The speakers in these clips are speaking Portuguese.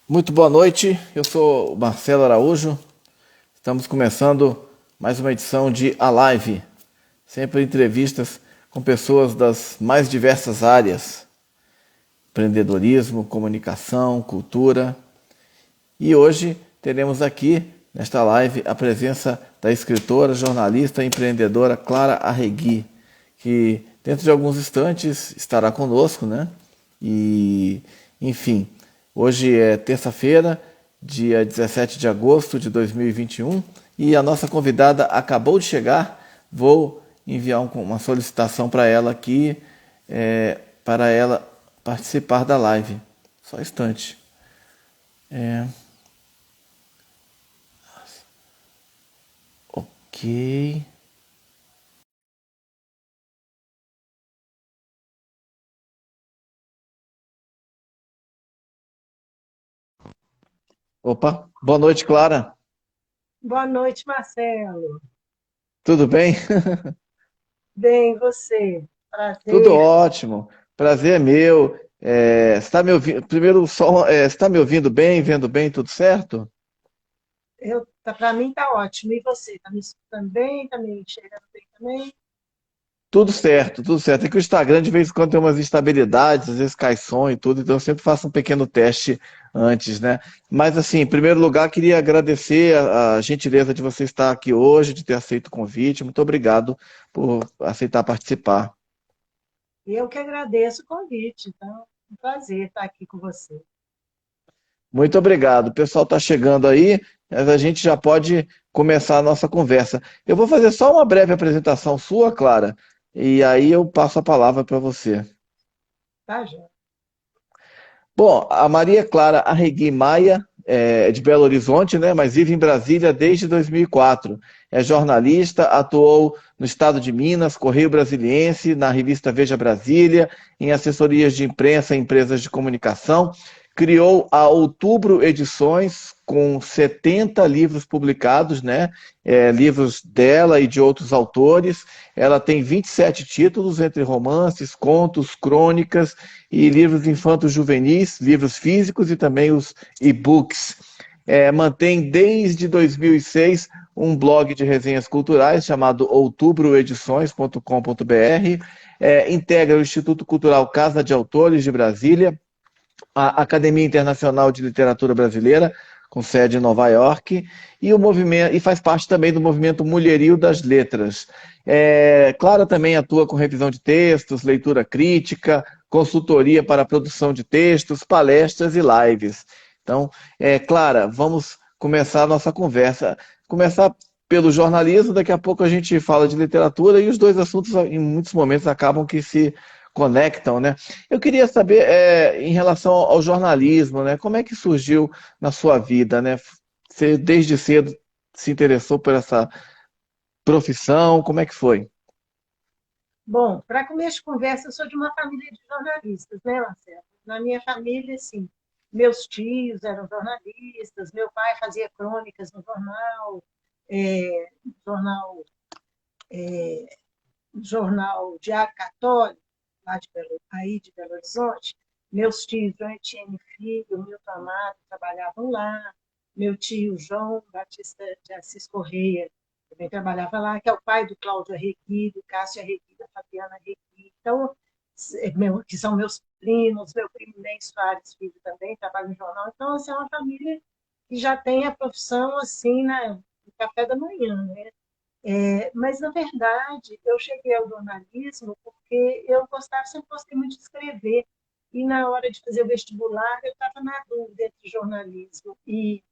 Muito boa noite, eu sou o Marcelo Araújo. Estamos começando mais uma edição de A Live, sempre entrevistas com pessoas das mais diversas áreas: empreendedorismo, comunicação, cultura. E hoje teremos aqui, nesta live, a presença da escritora, jornalista e empreendedora Clara Arregui, que dentro de alguns instantes estará conosco, né? E, enfim, hoje é terça-feira, dia 17 de agosto de 2021, e a nossa convidada acabou de chegar. Vou enviar uma solicitação para ela aqui, para ela participar da live. Só um instante. É, ok. Opa, boa noite, Clara. Boa noite, Marcelo. Tudo bem? Bem, você? Tudo Prazer. ótimo. Prazer é meu. Você está me ouvindo? Primeiro, você está me ouvindo bem, vendo bem, tudo certo? Para mim tá ótimo. E você? Está me escutando bem? Está me enxergando bem também? Tudo certo, tudo certo. É que o Instagram de vez em quando tem umas instabilidades, às vezes cai som e tudo, então eu sempre faço um pequeno teste antes, né? Mas assim, em primeiro lugar, queria agradecer a gentileza de você estar aqui hoje, de ter aceito o convite. Muito obrigado por aceitar participar. E eu que agradeço o convite. Então, um prazer estar aqui com você. Muito obrigado. O pessoal está chegando aí, mas a gente já pode começar a nossa conversa. Eu vou fazer só uma breve apresentação sua, Clara, e aí eu passo a palavra para você. Tá, Jé? Bom, a Maria Clara Arregui Maia é de Belo Horizonte, né, mas vive em Brasília desde 2004. É jornalista, atuou no Estado de Minas, Correio Brasiliense, na revista Veja Brasília, em assessorias de imprensa e empresas de comunicação. Criou a Outubro Edições, com 70 livros publicados, né? Livros dela e de outros autores. Ela tem 27 títulos, entre romances, contos, crônicas e livros infantos juvenis, livros físicos e também os e-books. Mantém desde 2006 um blog de resenhas culturais chamado outubroedições.com.br. Integra o Instituto Cultural Casa de Autores de Brasília, a Academia Internacional de Literatura Brasileira, com sede em Nova York, e o movimento, e faz parte também do movimento Mulherio das Letras. Clara também atua com revisão de textos, leitura crítica, consultoria para a produção de textos, palestras e lives. Então, Clara, vamos começar a nossa conversa. Começar pelo jornalismo, daqui a pouco a gente fala de literatura e os dois assuntos, em muitos momentos, acabam que se conectam, né? Eu queria saber, em relação ao jornalismo, né? Como é que surgiu na sua vida, né? Você desde cedo se interessou por essa profissão? Como é que foi? Bom, para começo de conversa, eu sou de uma família de jornalistas, né, Marcelo? Na minha família, sim. Meus tios eram jornalistas, meu pai fazia crônicas no jornal, é, jornal jornal Diário Católico, lá de Belo Horizonte. Meus tios, João Etienne Filho, Milton Amado, trabalhavam lá. Meu tio João Batista de Assis Correia também trabalhava lá, que é o pai do Cláudio Arregui, do Cássio Arregui, da Fabiana Arregui. Então, que são meus primos, meu primo Ney Soares Filho também trabalha no jornal. Então, assim, é uma família que já tem a profissão assim, no café da manhã, né? Mas, na verdade, eu cheguei ao jornalismo porque eu gostava, sempre gostei muito de escrever. E na hora de fazer o vestibular, eu estava na dúvida entre jornalismo e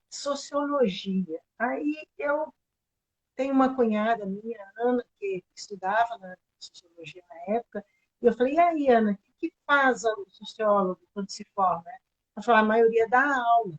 sociologia. Aí eu tenho uma cunhada minha, Ana, que estudava na sociologia na época, e eu falei, e aí, Ana, o que faz o sociólogo quando se forma? Ela falou, a maioria dá aula.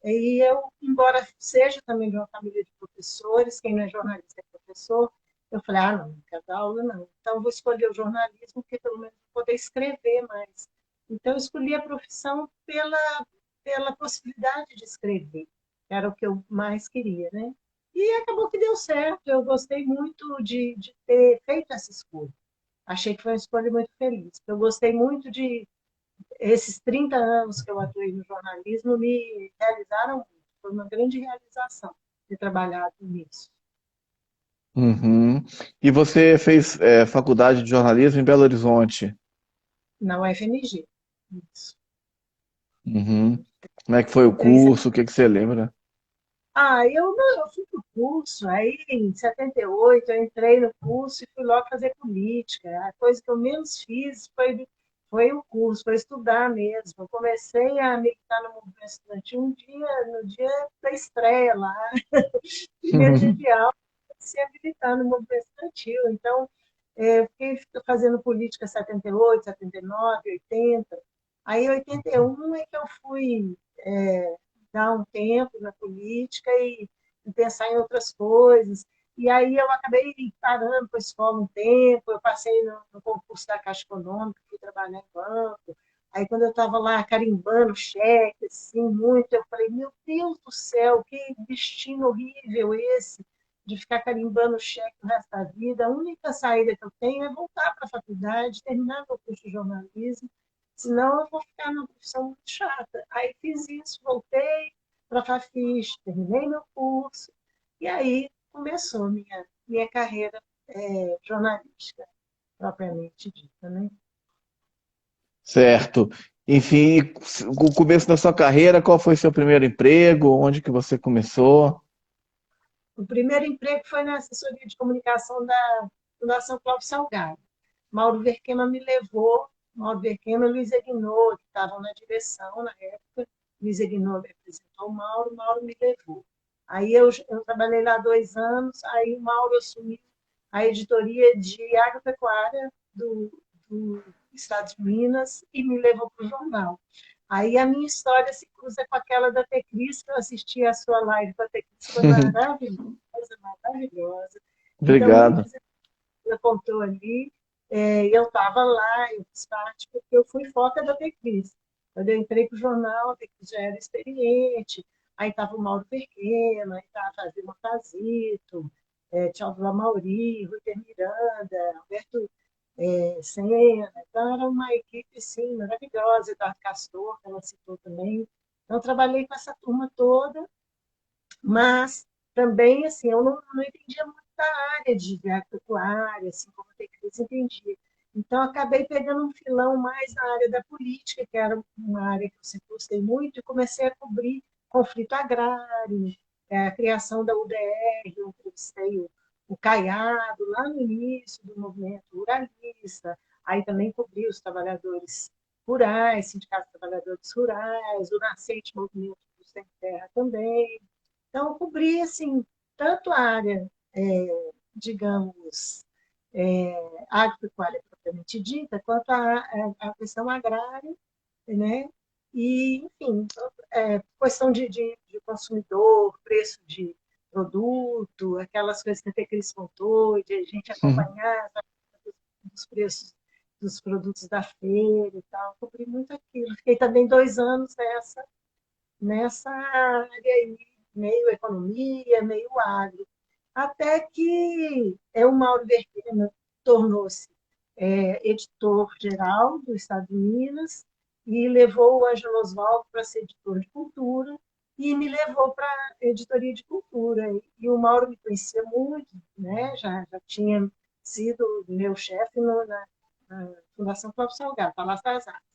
E eu, embora seja também de uma família de professores, quem não é jornalista é professor, eu falei, não quero dar aula, não. Então, vou escolher o jornalismo, porque pelo menos vou poder escrever mais. Então, eu escolhi a profissão pela possibilidade de escrever, era o que eu mais queria, né? E acabou que deu certo, eu gostei muito de ter feito essa escolha. Achei que foi uma escolha muito feliz. Eu gostei muito esses 30 anos que eu atuei no jornalismo me realizaram muito. Foi uma grande realização ter trabalhado nisso. Uhum. E você fez faculdade de jornalismo em Belo Horizonte? Na UFMG. Isso. Uhum. Como é que foi o 3 curso? O que que você lembra? Eu não, eu fui para o curso, aí em 78 eu entrei no curso e fui logo fazer política. A coisa que eu menos fiz foi o curso, foi estudar mesmo. Eu comecei a militar no movimento estudantil no dia da estreia lá, primeiro dia de aula, comecei a militar no movimento estudantil. Então, fiquei fazendo política 78, 79, 80. Aí, em 81 é que eu fui dar um tempo na política e pensar em outras coisas. E aí eu acabei parando com a escola um tempo, eu passei no concurso da Caixa Econômica, fui trabalhar em banco. Aí, quando eu estava lá carimbando cheque, assim, muito, eu falei, meu Deus do céu, que destino horrível esse, de ficar carimbando cheque o resto da vida. A única saída que eu tenho é voltar para a faculdade, terminar meu curso de jornalismo, senão eu vou ficar numa profissão muito chata. Aí fiz isso, voltei para a Fafiche, terminei meu curso, e aí começou minha carreira jornalística, propriamente dita, né? Certo. Enfim, o começo da sua carreira, qual foi seu primeiro emprego? Onde que você começou? O primeiro emprego foi na assessoria de comunicação da Fundação Clóvis Salgado. Mauro Verquema me levou, Mauro Verquema e Luiz Aguinot, que estavam na direção na época. Luiz Aguinot me apresentou o Mauro me levou. Aí eu trabalhei lá 2 anos, aí o Mauro assumiu a editoria de agropecuária do Estado de Minas e me levou para o jornal. Aí a minha história se cruza com aquela da Tecris, que eu assisti a sua live com a Tecris, foi maravilhosa, maravilhosa. Então, Obrigado. muitas ela contou ali, e eu estava lá, eu fiz parte, porque eu fui foca da Tecris. Quando eu entrei para o jornal, a Tecris já era experiente, aí estava o Mauro Pequeno, aí estava Fazendo Fazito, Tchau Mauri, Rui Miranda, Alberto Senna, então era uma equipe assim, maravilhosa, Eduardo Castor, que ela citou também. Então, eu trabalhei com essa turma toda, mas também, assim, eu não entendia muito da área de agropecuária, assim como a Tecris entendia. Então, acabei pegando um filão mais na área da política, que era uma área que eu sempre gostei muito, e comecei a cobrir conflito agrário, a criação da UDR, eu entrevistei o Caiado, lá no início do movimento ruralista, aí também cobri os trabalhadores rurais, sindicatos de trabalhadores rurais, o nascente movimento do Sem Terra também. Então, cobri, assim, tanto a área, digamos, agropecuária propriamente dita, quanto a questão agrária, né? E, enfim, questão de consumidor, preço de produto, aquelas coisas que até Cris contou, de a gente acompanhar os preços dos produtos da feira e tal, cobri muito aquilo. Fiquei também 2 anos nessa área aí, meio economia, meio agro. Até que o Mauro Verquena tornou-se editor-geral do Estado de Minas e levou o Ângelo Oswaldo para ser editor de cultura e me levou para a editoria de cultura. E o Mauro me conhecia muito, né? Já tinha sido meu chefe na Fundação Cláudio Salgado, Palácio das Artes.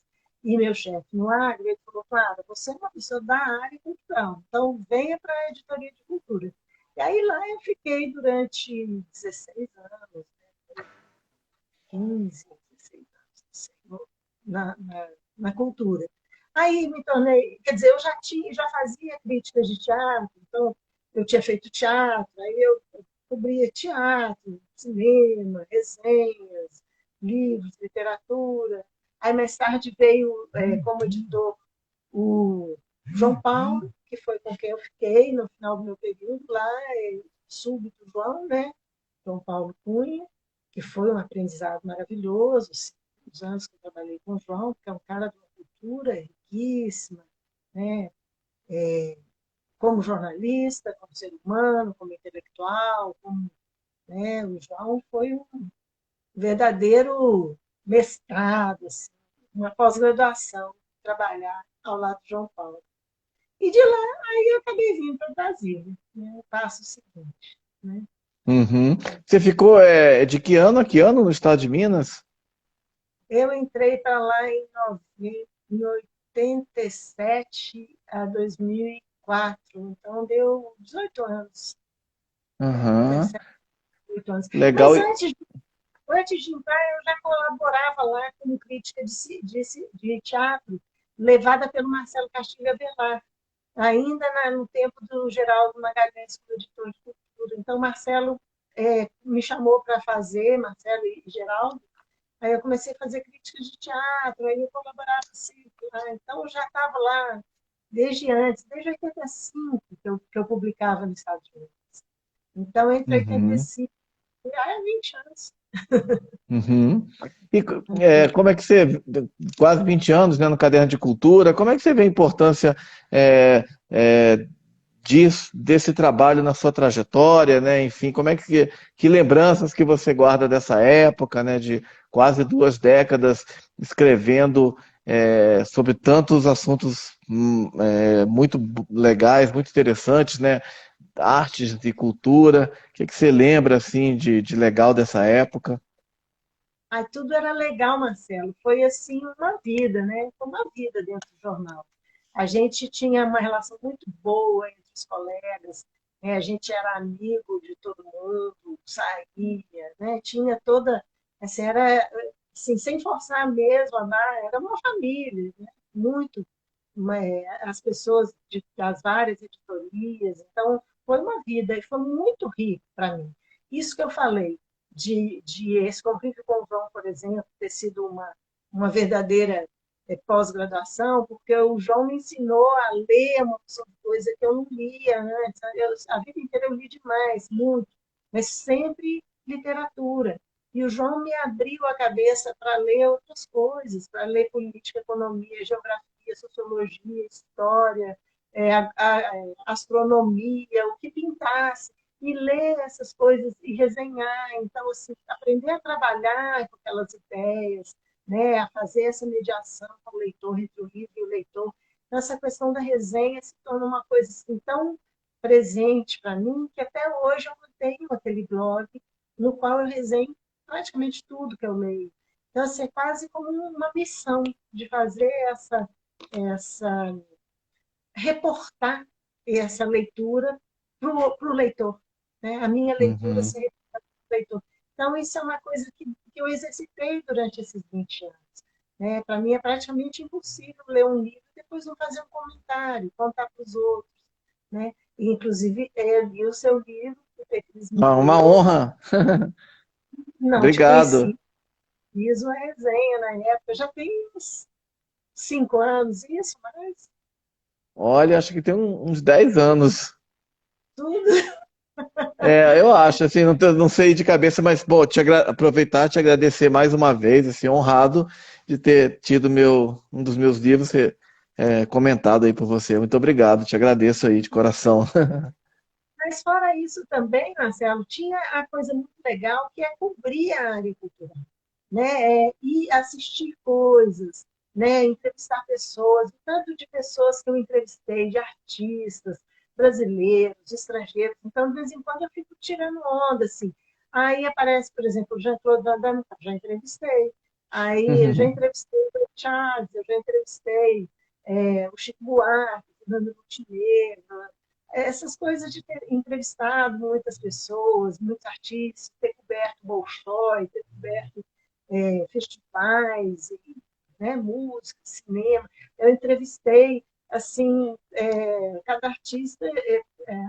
E meu chefe no agro, ele falou, Clara, você é uma pessoa da área cultural, então venha para a editoria de cultura. E aí lá eu fiquei durante 16 anos, 15, 16 anos, não sei, na cultura. Aí me tornei, quer dizer, eu já fazia críticas de teatro, então eu tinha feito teatro, aí eu cobria teatro, cinema, resenhas, livros, literatura. Aí mais tarde veio como editor o João Paulo, que foi com quem eu fiquei no final do meu período lá, súbito João, né? João Paulo Cunha, que foi um aprendizado maravilhoso, assim, os anos que eu trabalhei com o João, que é um cara de uma cultura riquíssima, né? Como jornalista, como ser humano, como intelectual, né? O João foi um verdadeiro mestrado, assim, uma pós-graduação, trabalhar ao lado de João Paulo. E de lá, aí eu acabei vindo para Brasília, né? O passo seguinte, né? Uhum. Você ficou de que ano a que ano no estado de Minas? Eu entrei para lá em 87 a 2004, então deu 18 anos, né? Aham. 17, 18 anos. Legal. Mas antes de entrar, eu já colaborava lá como crítica de teatro, levada pelo Marcelo Castilho Avelar, ainda no tempo do Geraldo Magalhães como editor de cultura. Então, Marcelo me chamou para fazer, Marcelo e Geraldo, aí eu comecei a fazer críticas de teatro, aí eu colaborava sempre lá. Então, eu já estava lá desde antes, desde 85, que eu publicava no Estados Unidos. Então, entre Uhum. 85 e 20 anos. Uhum. E como é que você, quase 20 anos, né, no Caderno de Cultura, como é que você vê a importância é, é, desse trabalho na sua trajetória, né? Enfim, como é que lembranças que você guarda dessa época, né, de quase 2 décadas escrevendo sobre tantos assuntos muito legais, muito interessantes, né? Artes e cultura. O que você lembra assim de legal dessa época? Aí tudo era legal, Marcelo. Foi assim uma vida, né? Foi uma vida dentro do jornal. A gente tinha uma relação muito boa entre os colegas, né? A gente era amigo de todo mundo, saía, né? Tinha toda, assim, era assim, sem forçar mesmo, era uma família, né? Muito, as pessoas das várias editorias. Então, foi uma vida e foi muito rico para mim. Isso que eu falei de esse convívio com o João, por exemplo, ter sido uma verdadeira pós-graduação, porque o João me ensinou a ler uma opção de coisa que eu não lia antes. A vida inteira eu li demais, muito, mas sempre literatura. E o João me abriu a cabeça para ler outras coisas, para ler política, economia, geografia, sociologia, história, astronomia, o que pintasse e ler essas coisas e resenhar. Então, assim, aprender a trabalhar com aquelas ideias, né, a fazer essa mediação com o leitor, entre o livro e o leitor. Então, essa questão da resenha se torna uma coisa assim, tão presente para mim que até hoje eu mantenho aquele blog no qual eu resenho praticamente tudo que eu leio. Então, assim, é quase como uma missão de fazer essa reportar essa leitura para o leitor, né? A minha leitura Uhum. ser reportada para o leitor. Então, isso é uma coisa que eu exercitei durante esses 20 anos. Né? Para mim é praticamente impossível ler um livro e depois não fazer um comentário, contar para os outros. Né? E, inclusive, eu li o seu livro, que o Petris me Ah, uma deu, honra. não te Obrigado. conheci, fiz uma resenha na época, já tem uns 5 anos isso, mas Olha, acho que tem uns 10 anos. tudo. Eu acho, assim, não sei de cabeça, mas, bom, aproveitar e te agradecer mais uma vez, assim, honrado de ter tido um dos meus livros comentado aí por você. Muito obrigado, te agradeço aí de coração. Mas fora isso também, Marcelo, tinha a coisa muito legal que é cobrir a área cultural, né? E assistir coisas, né? Entrevistar pessoas, o tanto de pessoas que eu entrevistei, de artistas brasileiros, estrangeiros. Então, de vez em quando eu fico tirando onda, assim. Aí aparece, por exemplo, o Jean-Claude Van Damme, que eu já entrevistei. Aí eu já entrevistei o Ray Charles, eu já entrevistei o Chico Buarque, o Fernando Montenegro, essas coisas de ter entrevistado muitas pessoas, muitos artistas, ter coberto Bolshoi, ter coberto festivais, né, música, cinema. Eu entrevistei, assim, cada artista,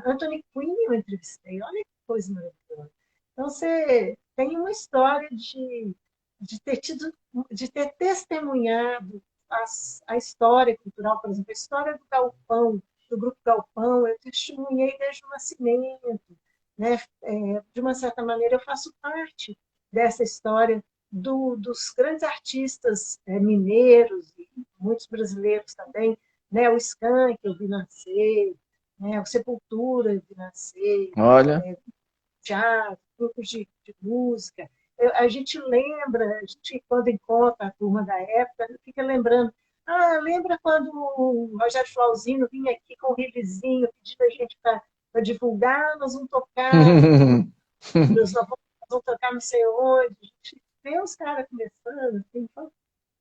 Anthony Quinn eu entrevistei, olha que coisa maravilhosa. Então, você tem uma história de ter tido, de ter testemunhado a história cultural, por exemplo, a história do Galpão, do Grupo Galpão, eu testemunhei desde o nascimento, né? De uma certa maneira, eu faço parte dessa história dos grandes artistas mineiros, e muitos brasileiros também, né? O Skank eu vi nascer, né? O Sepultura eu vi nascer, Olha, teatro, grupos de música. a gente lembra, a gente, quando encontra a turma da época, fica lembrando. Ah, lembra quando o Rogério Flauzino vinha aqui com o releasinho, pedindo a gente para divulgar, nós vamos tocar, nós vamos tocar não sei onde. A gente vê os caras começando, assim,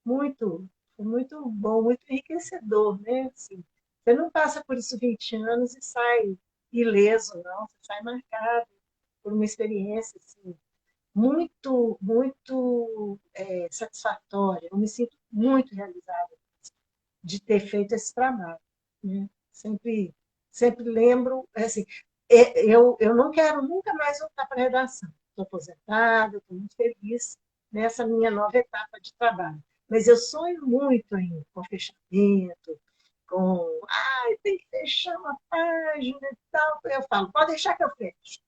muito, muito bom, muito enriquecedor, né? Assim, você não passa por isso 20 anos e sai ileso, não. Você sai marcado por uma experiência assim, muito satisfatória. Eu me sinto muito realizada de ter feito esse trabalho, né? Sempre lembro, assim, eu não quero nunca mais voltar para a redação. Estou aposentada, estou muito feliz nessa minha nova etapa de trabalho. Mas eu sonho muito ainda com fechamento, tem que fechar uma página e tal. Eu falo, pode deixar que eu fecho.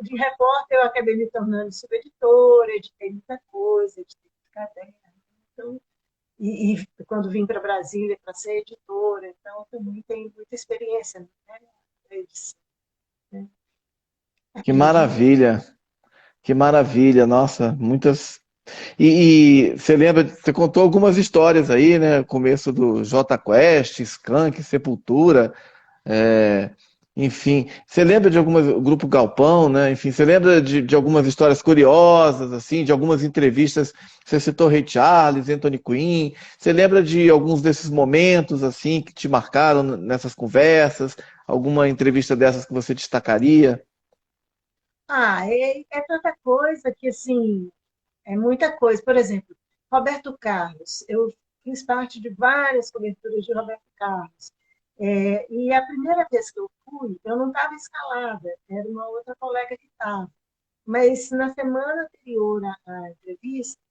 De repórter, eu acabei me tornando subeditora, editei muita coisa, editei muito caderno. Então, e quando vim para Brasília para ser editora, então também tenho muita experiência, né, na edição, né? Que Aqui de Minas. maravilha, que maravilha, nossa, muitas. E você lembra, você contou algumas histórias aí, né? Começo do Jota Quest, Skank, Sepultura, é, enfim. Você lembra de algumas, o Grupo Galpão, né? Enfim, você lembra de algumas histórias curiosas, assim, de algumas entrevistas? Você citou Ray Charles, Anthony Quinn. Você lembra de alguns desses momentos, assim, que te marcaram nessas conversas? Alguma entrevista dessas que você destacaria? É tanta coisa que, assim, é muita coisa. Por exemplo, Roberto Carlos. Eu fiz parte de várias coberturas de Roberto Carlos. E a primeira vez que eu fui, eu não estava escalada, era uma outra colega que estava. Mas na semana anterior à entrevista,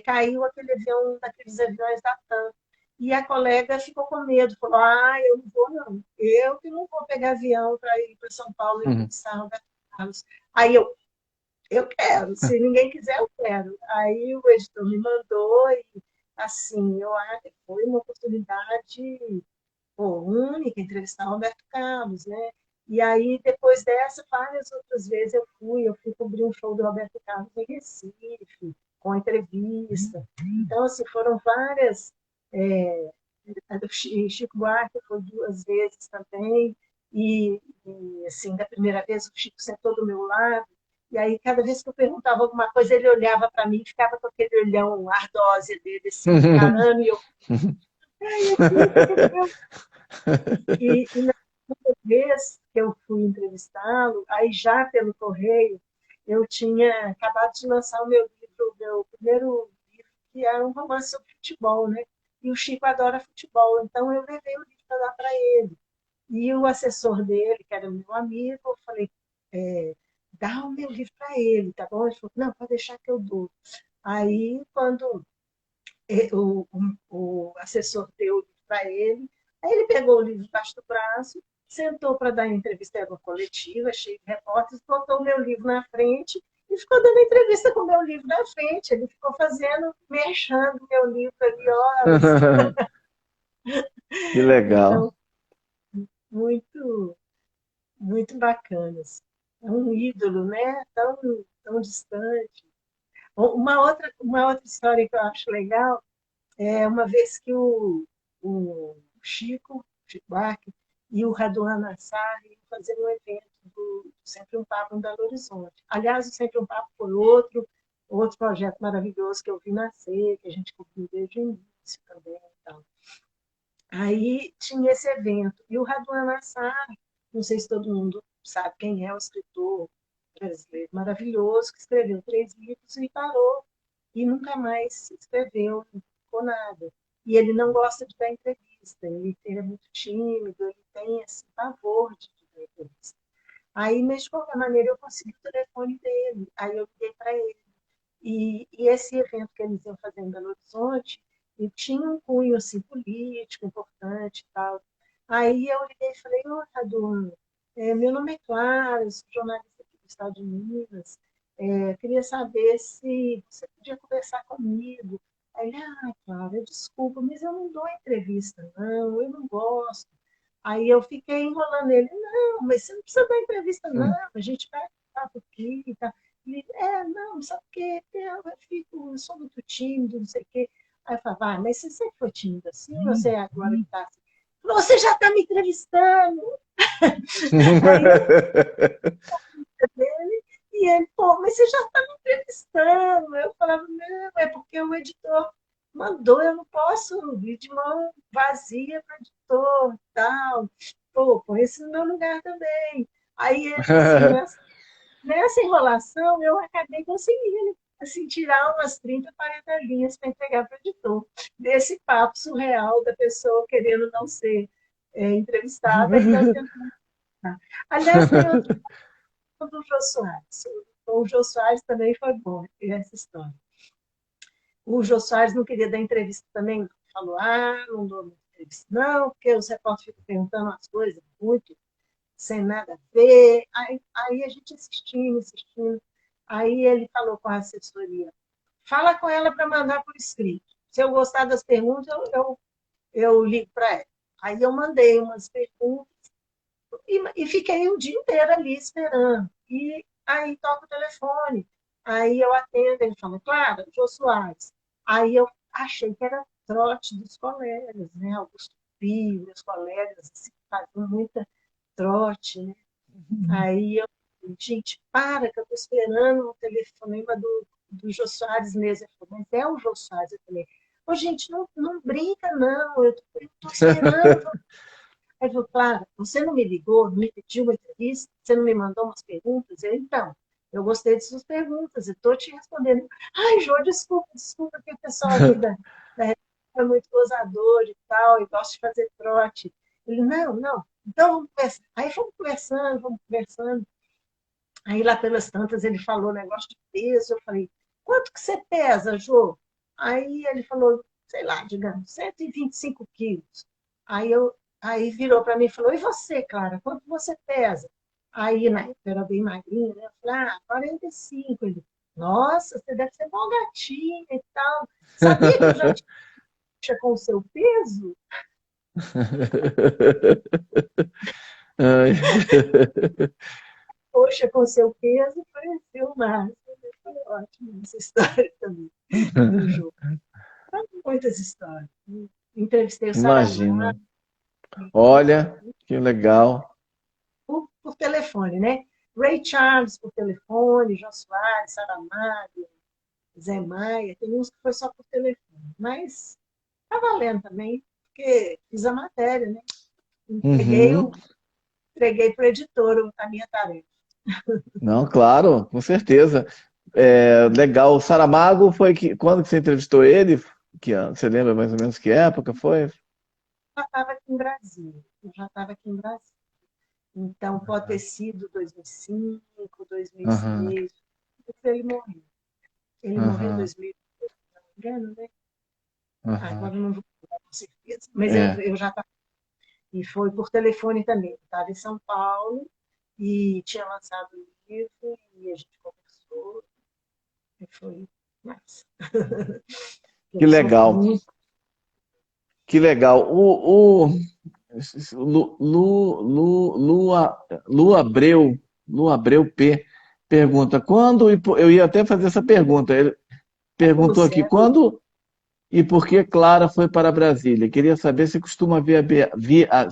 caiu aquele avião, daqueles aviões da TAM. E a colega ficou com medo, falou: eu não vou, não. Eu que não vou pegar avião para ir para São Paulo Uhum. entrevistar Roberto Carlos. Aí eu quero, se ninguém quiser, eu quero. Aí o editor me mandou e, assim, eu acho que foi uma oportunidade, pô, única, entrevistar o Roberto Carlos, né? E aí, depois dessa, várias outras vezes eu fui cobrir um show do Roberto Carlos em Recife, com entrevista. Então, assim, foram várias. A do Chico Buarque foi 2 vezes também, assim, da primeira vez o Chico sentou do meu lado, e aí cada vez que eu perguntava alguma coisa, ele olhava para mim e ficava com aquele olhão ardósia dele, assim, encarando, e eu, aqui, o que aconteceu? Na segunda vez que eu fui entrevistá-lo, aí já pelo correio, eu tinha acabado de lançar o meu livro, o meu primeiro livro, que era um romance sobre futebol, né? E o Chico adora futebol, então eu levei o livro para dar para ele. E o assessor dele, que era meu amigo, eu falei, dá o meu livro para ele, tá bom? Ele falou, não, pode deixar que eu dou. Aí, quando o assessor deu o livro para ele. Aí ele pegou o livro debaixo do braço, sentou para dar entrevista em uma coletiva, cheio de repórteres, botou o meu livro na frente e ficou dando entrevista com o meu livro na frente. Ele ficou fazendo, mexendo o meu livro ali horas. Que legal. Então, muito, muito bacanas. É um ídolo, né? Tão distante. Uma outra história que eu acho legal uma vez que o Chico Buarque e o Raduan Nassar iam fazer um evento do Sempre um Papo em Belo Horizonte. Aliás, o Sempre um Papo foi outro projeto maravilhoso que eu vi nascer, que a gente cobriu desde o início também. Então. Aí tinha esse evento. E o Raduan Nassar, não sei se todo mundo sabe quem é o escritor brasileiro maravilhoso, que escreveu 3 livros e parou. E nunca mais escreveu, não ficou nada. E ele não gosta de dar entrevista, ele é muito tímido, ele tem esse pavor de dar entrevista. Aí, mas de qualquer maneira, eu consegui o telefone dele. Aí eu liguei para ele. E esse evento que eles iam fazer em Belo Horizonte, e tinha um cunho assim, político importante e tal. Aí eu liguei e falei, ô, Radu, meu nome é Clara, eu sou jornalista aqui do Estado de Minas, queria saber se você podia conversar comigo. Aí ele, Clara, desculpa, mas eu não dou entrevista, não, eu não gosto. Aí eu fiquei enrolando ele, não, mas você não precisa dar entrevista, não, a gente vai. papo aqui e tal. Ele, não, sabe o quê? Eu sou muito tímido, não sei o quê. Aí eu falava, mas você sempre foi tímido assim, ou você agora está assim? Você já está me entrevistando. Aí eu dele, e ele, pô, mas você já está me entrevistando. Eu falava, não, é porque o editor mandou, eu não posso ir de mão vazia para o editor, tal. Pô, põe esse no meu lugar também. Aí, assim, nessa enrolação, eu acabei conseguindo assim, tirar umas 30, 40 linhas para entregar para o editor, desse papo surreal da pessoa querendo não ser entrevistada e eu tentando. Aliás, tem outro do Jô Soares. O Jô Soares também foi bom, essa história. O Jô Soares não queria dar entrevista também, falou, não dou entrevista não, porque os repórteres ficam perguntando as coisas muito sem nada a ver. Aí a gente insistindo, insistindo. Aí ele falou com a assessoria, fala com ela para mandar por escrito. Se eu gostar das perguntas, eu ligo para ela. Aí eu mandei umas perguntas e fiquei o dia inteiro ali esperando. E aí toca o telefone. Aí eu atendo, ele fala, Clara, Jô Soares. Aí eu achei que era trote dos colegas, né? Augusto Pio, meus colegas, assim, faziam muita trote, né? Aí eu, gente, para, que eu estou esperando o telefonema do Jô Soares mesmo. Ele falou, mas é o Jô Soares. Eu falei, ô, gente, não brinca, não, eu estou esperando. Aí ele falou, Clara, você não me ligou, não me pediu uma entrevista, você não me mandou umas perguntas? Eu, então, eu gostei de suas perguntas e estou te respondendo. Ai, Jô, desculpa que o pessoal aqui da redação é muito gozador e tal, e gosta de fazer trote. Ele, não, então vamos conversar. Aí fomos conversando. Aí lá pelas tantas ele falou negócio de peso, eu falei, quanto que você pesa, Jô? Aí ele falou, sei lá, digamos, 125 quilos. Aí virou para mim e falou, e você, Clara, quanto você pesa? Aí, na época, eu era bem magrinha, né? Eu falei, 45. Ele, nossa, você deve ser mó gatinha e tal. Sabia que eu já tinha com o seu peso? Ai. Poxa, com o seu peso, pareceu massa. Foi ótimo essa história também do jogo. Muitas histórias. Entrevistei o Saramago Imagino. Olha, que legal. por telefone, né? Ray Charles por telefone, Jô Soares, Saramago, Zé Maia, tem uns que foi só por telefone. Mas tá valendo também, porque fiz a matéria, né? Entreguei, Uhum. o, entreguei para o editor a minha tarefa. Não, claro, com certeza. É, legal. O Saramago foi que quando que você entrevistou ele? Que ano? Você lembra mais ou menos que época foi? Já estava aqui em Brasília. Eu já estava aqui em Brasília. Então, pode ter sido 2005, Aham, 2006, ele morreu. Ele morreu em aham, 2000, se não me engano, né? aham. Agora não vou falar com certeza, mas É, eu já estava. E foi por telefone também. Estava em São Paulo e tinha lançado o livro e a gente conversou e foi massa. que Eu sou legal, muito. que legal. Lu Abreu, Lu Abreu P. pergunta, eu ia até fazer essa pergunta, ele perguntou aqui, Sério, quando e por que Clara foi para Brasília? Queria saber se costuma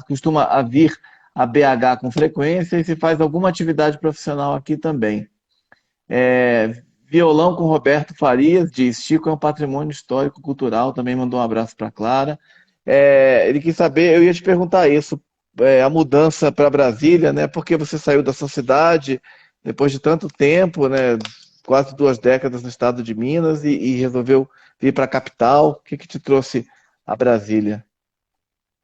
costuma a vir a BH com frequência e se faz alguma atividade profissional aqui também. Violão com Roberto Farias, diz, Chico é um patrimônio histórico, cultural, também mandou um abraço para Clara. Ele quis saber, eu ia te perguntar isso, a mudança para Brasília, né? Porque você saiu da sua cidade depois de tanto tempo, né? Quase 2 décadas no estado de Minas e resolveu vir para a capital. O que que te trouxe a Brasília?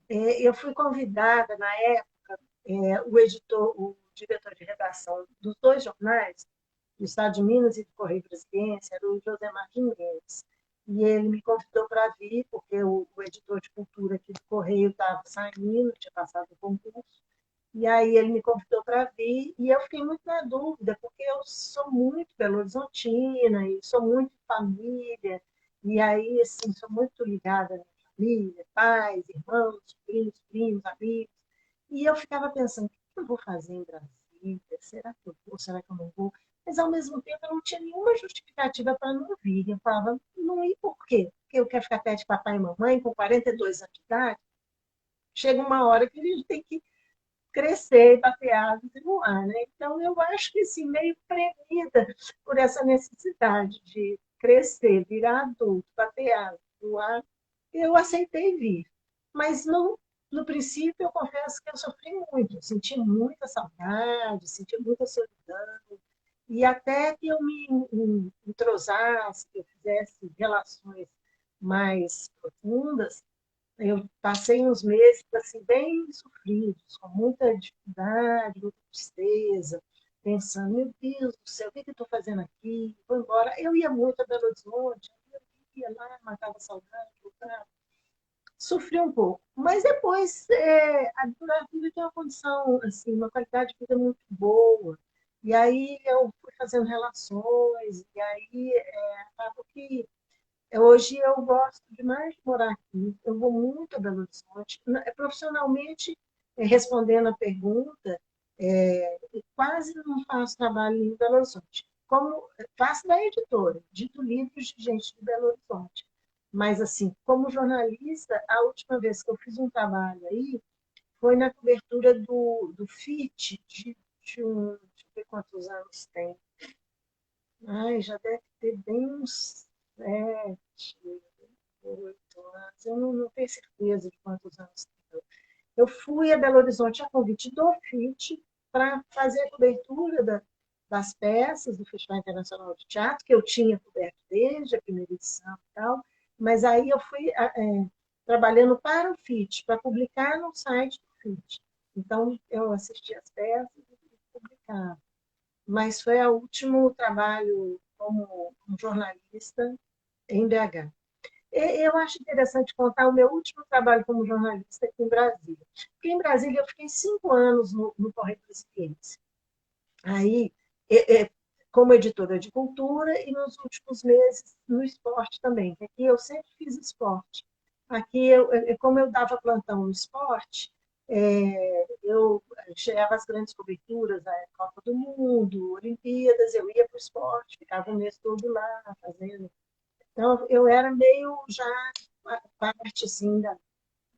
eu fui convidada na época, o editor, o diretor de redação dos dois jornais, do Estado de Minas e do Correio Brasiliense, era o José Martins Mendes. E ele me convidou para vir, porque o editor de cultura aqui do Correio estava saindo, tinha passado o concurso. E aí ele me convidou para vir e eu fiquei muito na dúvida, porque eu sou muito Belo Horizontina e sou muito família, e aí, assim, sou muito ligada à minha família, pais, irmãos, sobrinhos, primos, amigos. E eu ficava pensando, o que eu vou fazer em Brasília? família, será que eu vou, será que eu não vou? Mas, ao mesmo tempo, eu não tinha nenhuma justificativa para não vir. Eu falava, não ir por quê? Porque eu quero ficar perto de papai e mamãe com 42 anos de idade. Chega uma hora que a gente tem que crescer, bater asas e voar, né? Então, eu acho que, assim, meio premida por essa necessidade de crescer, virar adulto, bater asas, voar, eu aceitei vir. Mas, no princípio, eu confesso que eu sofri muito, senti muita saudade, senti muita solidão, e até que eu me entrosasse, que eu fizesse relações mais profundas, eu passei uns meses assim, bem sofridos, com muita dificuldade, muita tristeza, pensando, meu Deus do céu, o que eu estou fazendo aqui? Vou embora. Eu ia muito a Belo Horizonte, eu ia lá, matava saudade, voltava. Sofri um pouco, mas depois a vida tem uma condição, assim, uma qualidade de vida muito boa. E aí eu fui fazendo relações, e aí acaba que hoje eu gosto demais de morar aqui. Eu vou muito a Belo Horizonte. Profissionalmente, respondendo a pergunta, quase não faço trabalho em Belo Horizonte. Como faço da editora, dito livros de gente de Belo Horizonte. Mas, assim, como jornalista, a última vez que eu fiz um trabalho aí foi na cobertura do FIT, deixa eu ver quantos anos tem. Ai, já deve ter bem uns 7, 8 anos. Eu não tenho certeza de quantos anos tem. Eu fui a Belo Horizonte a convite do FIT para fazer a cobertura das peças do Festival Internacional de Teatro, que eu tinha coberto desde a primeira edição e tal, mas aí eu fui trabalhando para o FIT, para publicar no site do FIT. Então, eu assisti as peças e publicava. Mas foi o último trabalho como jornalista em BH. Eu acho interessante contar o meu último trabalho como jornalista aqui em Brasília. Porque em Brasília eu fiquei 5 anos no Correio Brasiliense. Aí, como editora de cultura e nos últimos meses no esporte também. Aqui eu sempre fiz esporte. Aqui, como eu dava plantão no esporte, eu chegava as grandes coberturas, a Copa do Mundo, Olimpíadas, eu ia para o esporte, ficava o mês todo lá fazendo. Então, eu era meio já parte assim,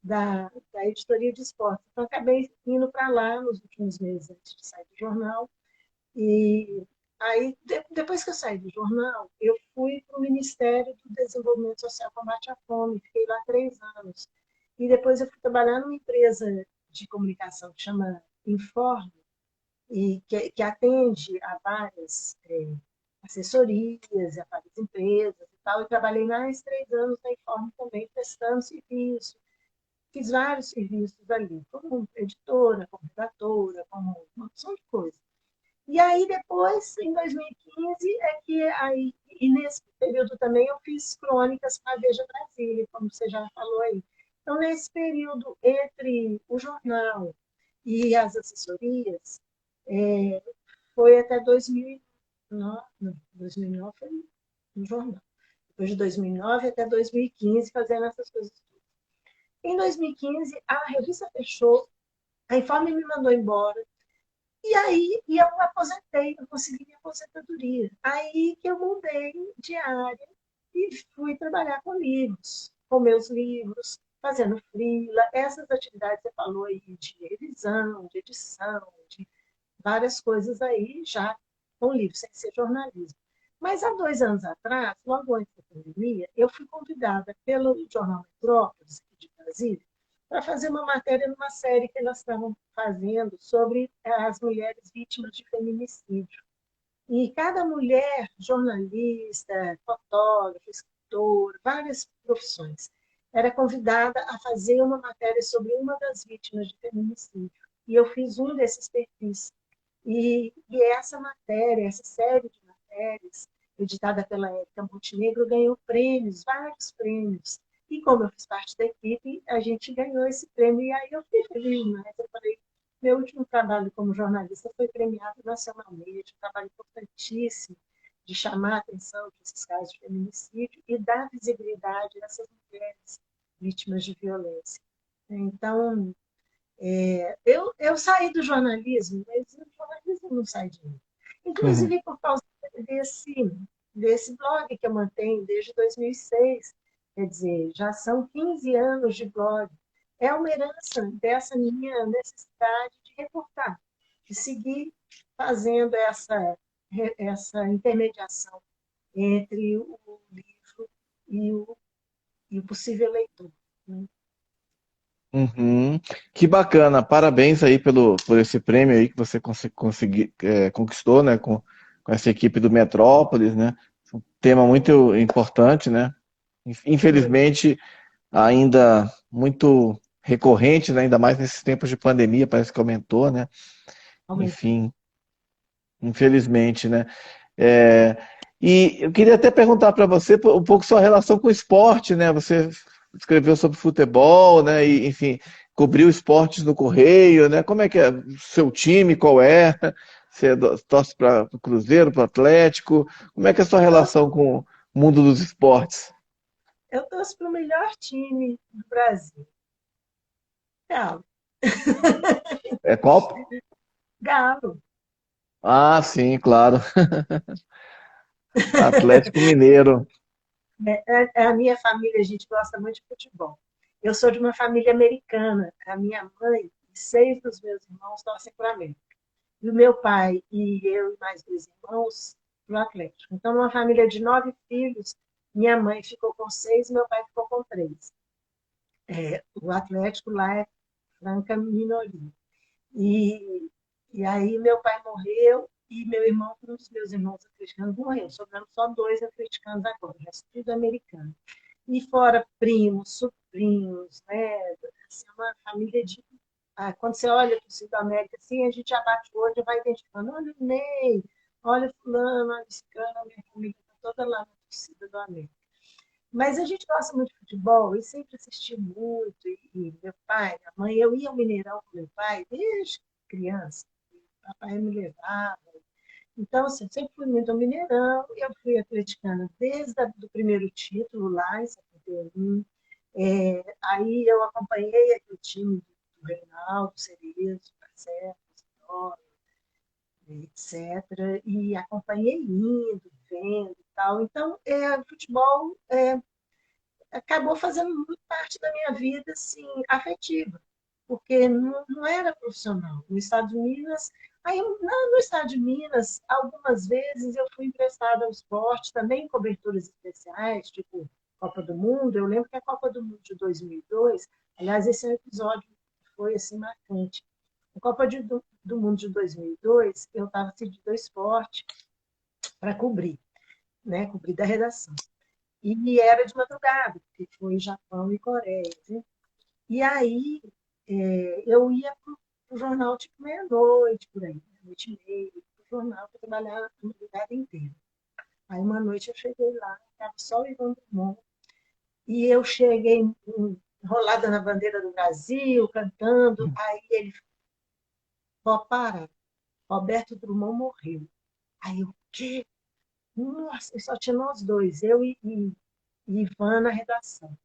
da editoria de esporte. Então, acabei indo para lá nos últimos meses antes de sair do jornal. E aí, depois que eu saí do jornal, eu fui para o Ministério do Desenvolvimento Social e Combate à Fome, fiquei lá 3 anos. E depois eu fui trabalhar numa empresa de comunicação que chama Informe, e que atende a várias assessorias, a várias empresas e tal. E trabalhei mais 3 anos na Informe também, prestando serviço. Fiz vários serviços ali, como editora, como redatora, como uma opção de coisas. E aí, depois, em 2015, e nesse período também eu fiz crônicas para a Veja Brasília, como você já falou aí. Então, nesse período entre o jornal e as assessorias, é, foi até 2009, não, 2009 foi no jornal. Depois de 2009 até 2015, fazendo essas coisas. Em 2015, a revista fechou, a Informe me mandou embora, e aí eu aposentei, eu consegui minha aposentadoria. Aí que eu mudei de área e fui trabalhar com livros, com meus livros, fazendo freela, essas atividades que você falou aí de revisão, de edição, de várias coisas aí já com livros, sem ser jornalismo. Mas há 2 anos atrás, logo antes da pandemia, eu fui convidada pelo jornal Metrópolis, aqui de Brasília, para fazer uma matéria numa série que elas estavam fazendo sobre as mulheres vítimas de feminicídio. E cada mulher, jornalista, fotógrafa, escritora, várias profissões, era convidada a fazer uma matéria sobre uma das vítimas de feminicídio. E eu fiz um desses perfis. E essa matéria, essa série de matérias, editada pela Érica Montenegro, ganhou prêmios, vários prêmios. E como eu fiz parte da equipe, a gente ganhou esse prêmio. E aí eu fiquei feliz, né? Eu falei, meu último trabalho como jornalista foi premiado nacionalmente, um trabalho importantíssimo de chamar a atenção para esses casos de feminicídio e dar visibilidade a essas mulheres vítimas de violência. Então, Eu saí do jornalismo, mas o jornalismo não sai de mim. Uhum. Inclusive por causa desse, desse blog que eu mantenho desde 2006. Quer dizer, já são 15 anos de blog. É uma herança dessa minha necessidade de reportar, de seguir fazendo essa intermediação entre o livro e o possível leitor, né? Uhum. Que bacana, parabéns aí por esse prêmio aí que você conquistou, né, com essa equipe do Metrópolis, né? Um tema muito importante, né? Foi. Infelizmente, ainda muito recorrente, né? Ainda mais nesses tempos de pandemia, parece que aumentou, né? Aumentou. Enfim, infelizmente, né? É, e eu queria até perguntar para você um pouco sua relação com o esporte, né? Você escreveu sobre futebol, né? E, enfim, cobriu esportes no Correio, né? Como é que é seu time? Qual é? Você torce para o Cruzeiro, para o Atlético? Como é que é a sua relação com o mundo dos esportes? Eu torço para o melhor time do Brasil. Galo. É qual? Galo. Ah, sim, claro. Atlético Mineiro. É a minha família, a gente gosta muito de futebol. Eu sou de uma família americana. A minha mãe e 6 dos meus irmãos torcem para o América. E o meu pai e eu e mais 2 irmãos para o Atlético. Então, numa família de 9 filhos, minha mãe ficou com 6, meu pai ficou com 3. O Atlético lá é franca minoria. E, e aí meu pai morreu e meu irmão, um dos meus irmãos atleticanos, morreu. Sobrando só 2 atleticanos agora, o resto tudo americano. E fora primos, sobrinhos, né? Assim, é uma família de. Quando você olha para o Sul da América, assim, a gente abate o olho e vai identificando. Olha o Ney, olha fulano, olha esse cano, a minha família está toda lá na torcida do América. Mas a gente gosta muito de futebol e sempre assisti muito. E meu pai, minha mãe, eu ia ao Mineirão com meu pai desde criança. O papai me levava. Então, assim, eu sempre fui muito ao Mineirão. Eu fui atleticana desde o primeiro título lá em 71. Aí eu acompanhei aquele time do Reinaldo, Cerezo, Marcelo, Isidoro, etc. E acompanhei indo, vendo e tal. Então, futebol acabou fazendo muito parte da minha vida assim, afetiva, porque não era profissional. No estado de Minas, aí no estado de Minas, algumas vezes eu fui emprestada ao esporte, também em coberturas especiais, tipo Copa do Mundo. Eu lembro que a Copa do Mundo de 2002, aliás, esse é um episódio que foi assim marcante. A Copa do Mundo de 2002, eu estava cedido ao esporte para cobrir, né, cobrir da redação. E era de madrugada, porque foi Japão e Coreia, né? E aí eu ia para o jornal tipo meia-noite, por aí, meia-noite e meia, para o jornal para trabalhar a madrugada inteira. Aí uma noite eu cheguei lá, estava só o Ivan Drummond, e eu cheguei enrolada na bandeira do Brasil, cantando. Aí ele falou: para, Roberto Drummond morreu. Aí eu, o quê? Nossa, e só tinha nós dois, eu e Ivan na redação.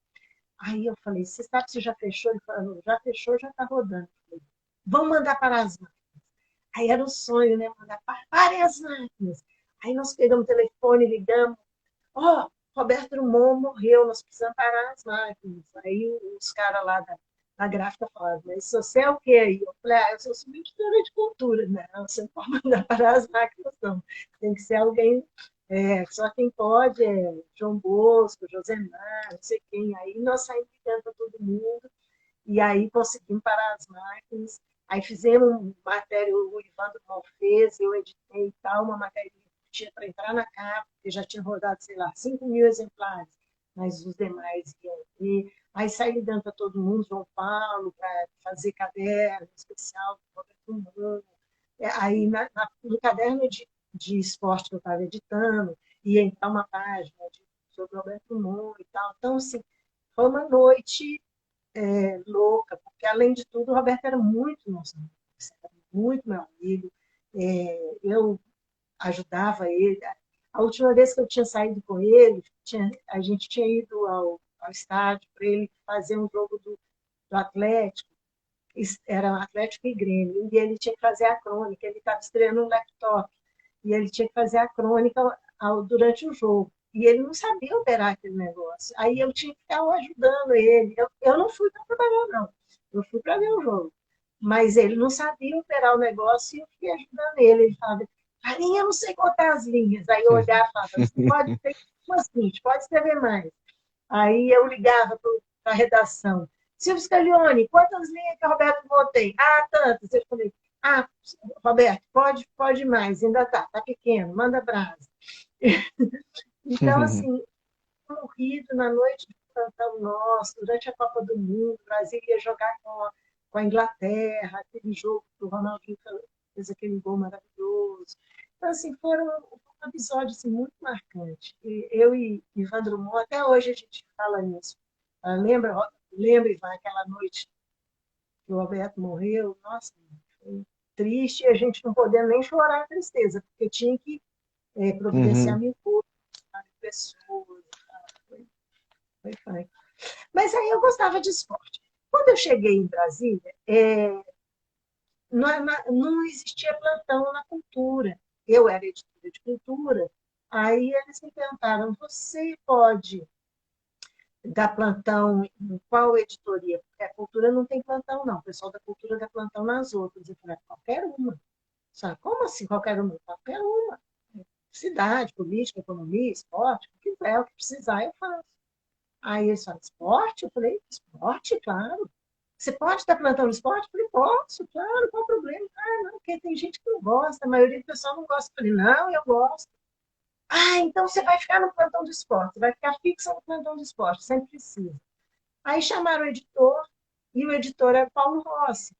Aí eu falei: você sabe se já fechou? Ele falou: já fechou, já está rodando. Eu falei: vamos mandar para as máquinas. Aí era o sonho, né? Mandar para as máquinas. Aí nós pegamos o telefone, ligamos. Ó, Roberto Drummond morreu, nós precisamos parar as máquinas. Aí os caras lá da gráfica falaram: mas você é o quê aí? Eu falei: eu sou subeditora de cultura. Não, você não pode mandar parar as máquinas, não. Tem que ser alguém. Só quem pode é João Bosco, Josemar, não sei quem. Aí nós saímos ligando para todo mundo. E aí conseguimos parar as máquinas. Aí fizemos uma matéria, o Ivandro Mal fez, eu editei e tal, uma matéria que tinha para entrar na capa, porque já tinha rodado, sei lá, 5.000 exemplares, mas os demais iam ter. Aí saí ligando para todo mundo, João Paulo, para fazer caderno especial do Roberto Mano. Aí no caderno de esporte que eu estava editando, ia entrar uma página sobre o Roberto Mano e tal. Então, assim, foi uma noite louca, porque além de tudo, o Roberto era muito nosso amigo, era muito meu amigo. Eu ajudava ele. A última vez que eu tinha saído com ele, a gente tinha ido ao estádio para ele fazer um jogo do Atlético. era Atlético e Grêmio, e ele tinha que fazer a crônica, ele estava estreando um laptop, e ele tinha que fazer a crônica durante o jogo. E ele não sabia operar aquele negócio. Aí eu tinha que ficar ajudando ele. Eu não fui para trabalhar, não. Eu fui para ver o jogo. Mas ele não sabia operar o negócio e eu fiquei ajudando ele. Ele falava, Farinha, eu não sei contar as linhas. Aí eu olhava e falava, você pode ter umas 20, pode escrever mais. Aí eu ligava para a redação. Silvio Scaglione, quantas linhas que o Roberto botei? Ah, tantas. Eu falei, ah, Roberto, pode mais, ainda tá pequeno, manda brasa. Então, assim, morrido na noite de plantão nosso, durante a Copa do Mundo, o Brasil ia jogar com a Inglaterra, aquele jogo que o Ronaldinho fez aquele gol maravilhoso. Então, assim, foram um episódio assim, muito marcante. E eu e Ivan Drummond, até hoje a gente fala nisso. Lembra, Ivan, aquela noite que o Roberto morreu? Nossa, foi triste, e a gente não podendo nem chorar a tristeza, porque tinha que providenciar Uhum, mil coisas, pessoas, foi funk. Mas aí eu gostava de esporte. Quando eu cheguei em Brasília, não existia plantão na cultura. Eu era editora de cultura, aí eles me perguntaram: você pode dar plantão em qual editoria? Porque a cultura não tem plantão, não. O pessoal da cultura dá plantão nas outras. Eu falei: qualquer uma. Sabe? Como assim qualquer uma? Qualquer uma. Cidade, política, economia, esporte, o que quiser, o que precisar, eu faço. Aí eles falaram: esporte? Eu falei: esporte, claro. Você pode estar plantando esporte? Eu falei: posso, claro, qual o problema? Ah, não, porque tem gente que não gosta, a maioria do pessoal não gosta. Eu falei: não, eu gosto. Ah, então você vai ficar no plantão do esporte, vai ficar fixa no plantão do esporte, sempre precisa. Aí chamaram o editor, e o editor era Paulo Rossi.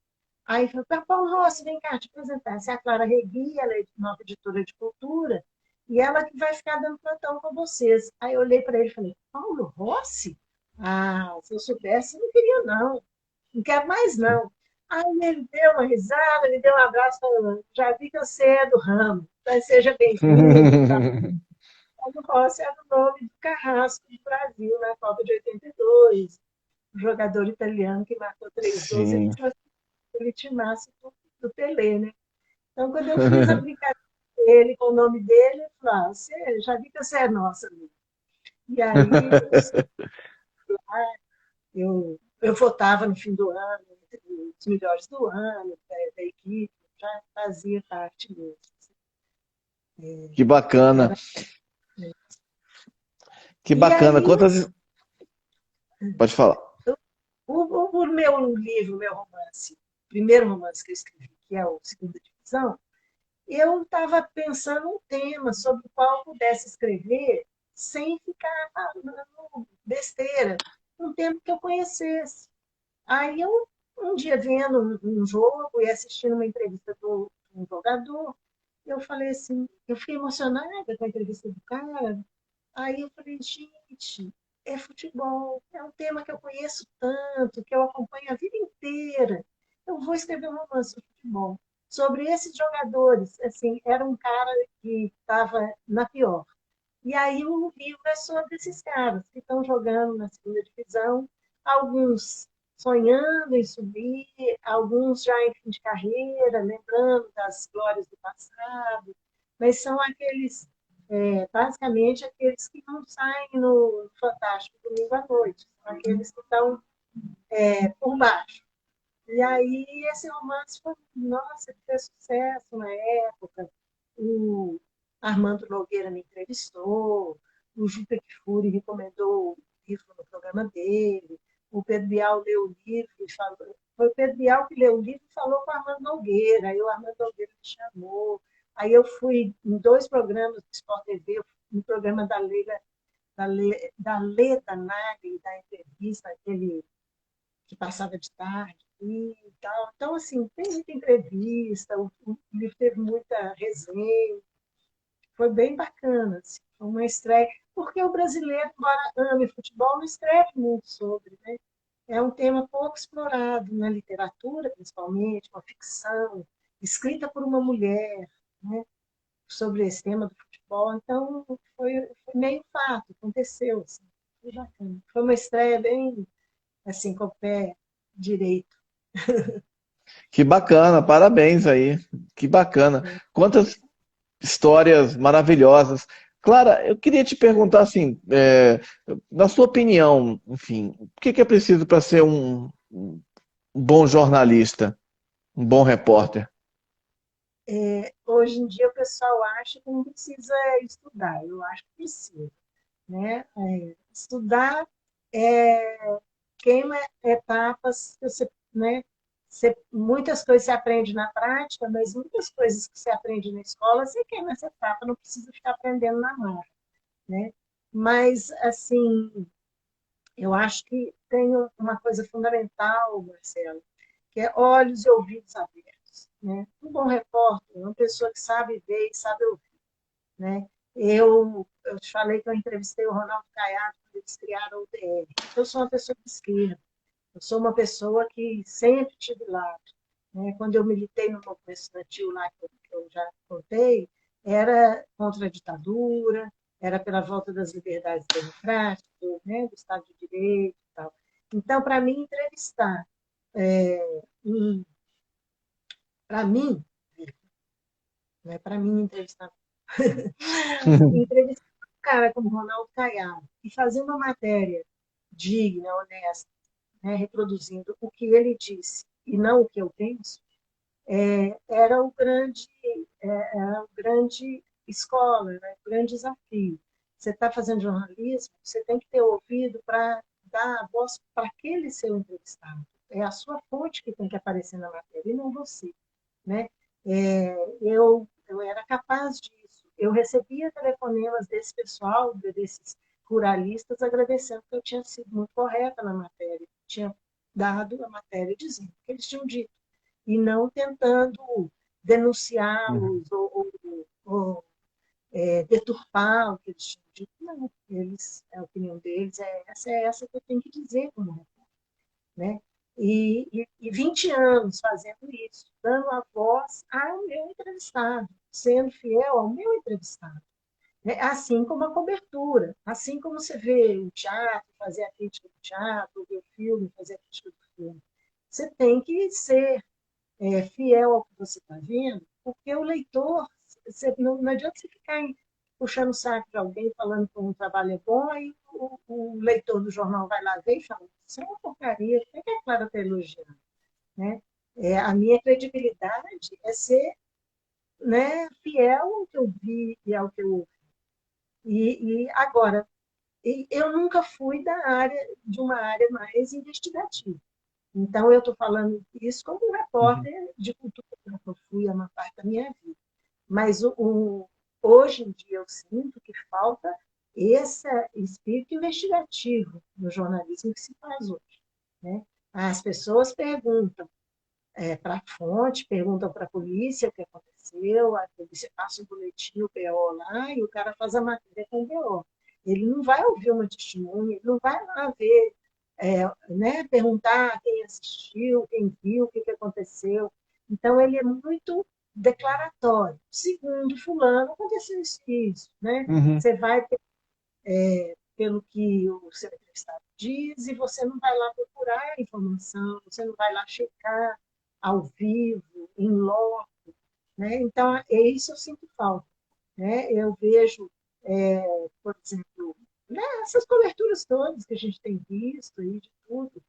Aí falou: Paulo Rossi, vem cá te apresentar. Essa é a Clara Regui, ela é nova editora de cultura, e ela que vai ficar dando plantão com vocês. Aí eu olhei para ele e falei: Paulo Rossi? Ah, se eu soubesse, não queria, não. Não quero mais, não. Aí ele deu uma risada, me deu um abraço, falando: já vi que você é do ramo, mas seja bem-vindo. Tá? Paulo Rossi era o nome do carrasco do Brasil na Copa de 82, o jogador italiano que marcou 3 gols, sim. ele timasse do Pelé, né? Então, quando eu fiz a brincadeira dele com o nome dele, ele falou: você já vi que você é nossa, amigo. E aí eu votava no fim do ano, entre os melhores do ano, da equipe, já fazia parte mesmo. Que bacana, Era... que E bacana. aí, Quantas. Pode falar. o meu livro, o meu romance, o primeiro romance que eu escrevi, que é o Segunda Divisão, eu estava pensando um tema sobre o qual eu pudesse escrever sem ficar falando besteira, um tema que eu conhecesse. Aí eu, um dia vendo um jogo e assistindo uma entrevista do um jogador, eu falei assim, eu fiquei emocionada com a entrevista do cara. Aí eu falei: gente, é futebol, é um tema que eu conheço tanto, que eu acompanho a vida inteira. Eu vou escrever um romance sobre futebol. Sobre esses jogadores, assim, era um cara que estava na pior. E aí o livro é sobre esses caras que estão jogando na segunda divisão, alguns sonhando em subir, alguns já em fim de carreira, lembrando das glórias do passado, mas são aqueles, basicamente, aqueles que não saem no Fantástico domingo à noite, são aqueles que estão por baixo. E aí esse romance foi, nossa, que fez sucesso na época. O Armando Nogueira me entrevistou, o Juca Kfouri recomendou o livro no programa dele, o Pedro Bial leu o livro e falou. Foi o Pedro Bial que leu o livro e falou com o Armando Nogueira, aí o Armando Nogueira me chamou. Aí eu fui em 2 programas do Sport TV, eu fui no programa da Leda Nagli, da entrevista, aquele que passava de tarde e tal. Então, assim, tem muita entrevista, o livro teve muita resenha, foi bem bacana, assim, foi uma estreia, porque o brasileiro, embora ame futebol, não escreve muito sobre, né? É um tema pouco explorado na literatura, principalmente, uma ficção, escrita por uma mulher, né, sobre esse tema do futebol. Então, foi meio fato, aconteceu, assim, foi bacana. Foi uma estreia bem, assim, com o pé direito. Que bacana, parabéns aí. Que bacana. Né? Quantas histórias maravilhosas. Clara, eu queria te perguntar assim, na sua opinião, enfim, o que é preciso para ser um bom jornalista, um bom repórter? Hoje em dia o pessoal acha que não precisa estudar, eu acho que precisa. Né? Estudar queima etapas que você, né? Muitas coisas você aprende na prática, mas muitas coisas que você aprende na escola, você queima essa etapa, não precisa ficar aprendendo na marra, né? Mas, assim, eu acho que tem uma coisa fundamental, Marcelo, que é olhos e ouvidos abertos, né? Um bom repórter é uma pessoa que sabe ver e sabe ouvir, né? Eu te falei que eu entrevistei o Ronaldo Caiado quando eles criaram o UDR. Eu sou uma pessoa de esquerda, eu sou uma pessoa que sempre tive lado. Né? Quando eu militei no movimento estudantil lá, que eu já contei, era contra a ditadura, era pela volta das liberdades democráticas, né? Do Estado de Direito e tal. Então, para mim, entrevistar, para mim, não é para mim entrevistar, entrevistar um cara como Ronaldo Caiado e fazer uma matéria digna, honesta, né, reproduzindo o que ele disse e não o que eu penso, era o grande escola, né, o grande desafio. Você está fazendo jornalismo, você tem que ter ouvido para dar a voz para aquele seu entrevistado. É a sua fonte que tem que aparecer na matéria, e não você. Né? Eu era capaz disso. Eu recebia telefonemas desse pessoal, desses ruralistas, agradecendo que eu tinha sido muito correta na matéria, tinha dado a matéria dizendo o que eles tinham dito, e não tentando denunciá-los ou deturpar o que eles tinham dito. Não, a opinião deles é essa que eu tenho que dizer como repórter, né? E 20 anos fazendo isso, dando a voz ao meu entrevistado, sendo fiel ao meu entrevistado. Né? Assim como a cobertura, assim como você vê o teatro, fazer a crítica do teatro, ver o filme, fazer a crítica do filme. Você tem que ser fiel ao que você está vendo, porque o leitor, não adianta você ficar puxando o saco de alguém falando que um trabalho é bom, aí o leitor do jornal vai lá ver e fala, isso é uma porcaria, por que a Clara está elogiando? Né? A minha credibilidade é ser, né, fiel ao que eu vi e ao que eu ouvi. E agora, eu nunca fui de uma área mais investigativa. Então, eu estou falando isso como um Uhum. repórter de cultura, que eu fui a uma parte da minha vida. Mas hoje em dia eu sinto que falta esse espírito investigativo no jornalismo que se faz hoje. Né? As pessoas perguntam para a fonte, perguntam para a polícia o que aconteceu, a polícia passa um boletim, o BO lá, e o cara faz a matéria com o BO. Ele não vai ouvir uma testemunha, ele não vai lá ver, né, perguntar quem assistiu, quem viu, o que aconteceu. Então, ele é muito declaratório. Segundo fulano, aconteceu isso. Né? Uhum. Você vai pelo que o seu entrevistado diz e você não vai lá procurar a informação, você não vai lá checar ao vivo, em loco. Né? Então, isso eu sinto falta. Né? Eu vejo, por exemplo, né, essas coberturas todas que a gente tem visto aí de tudo,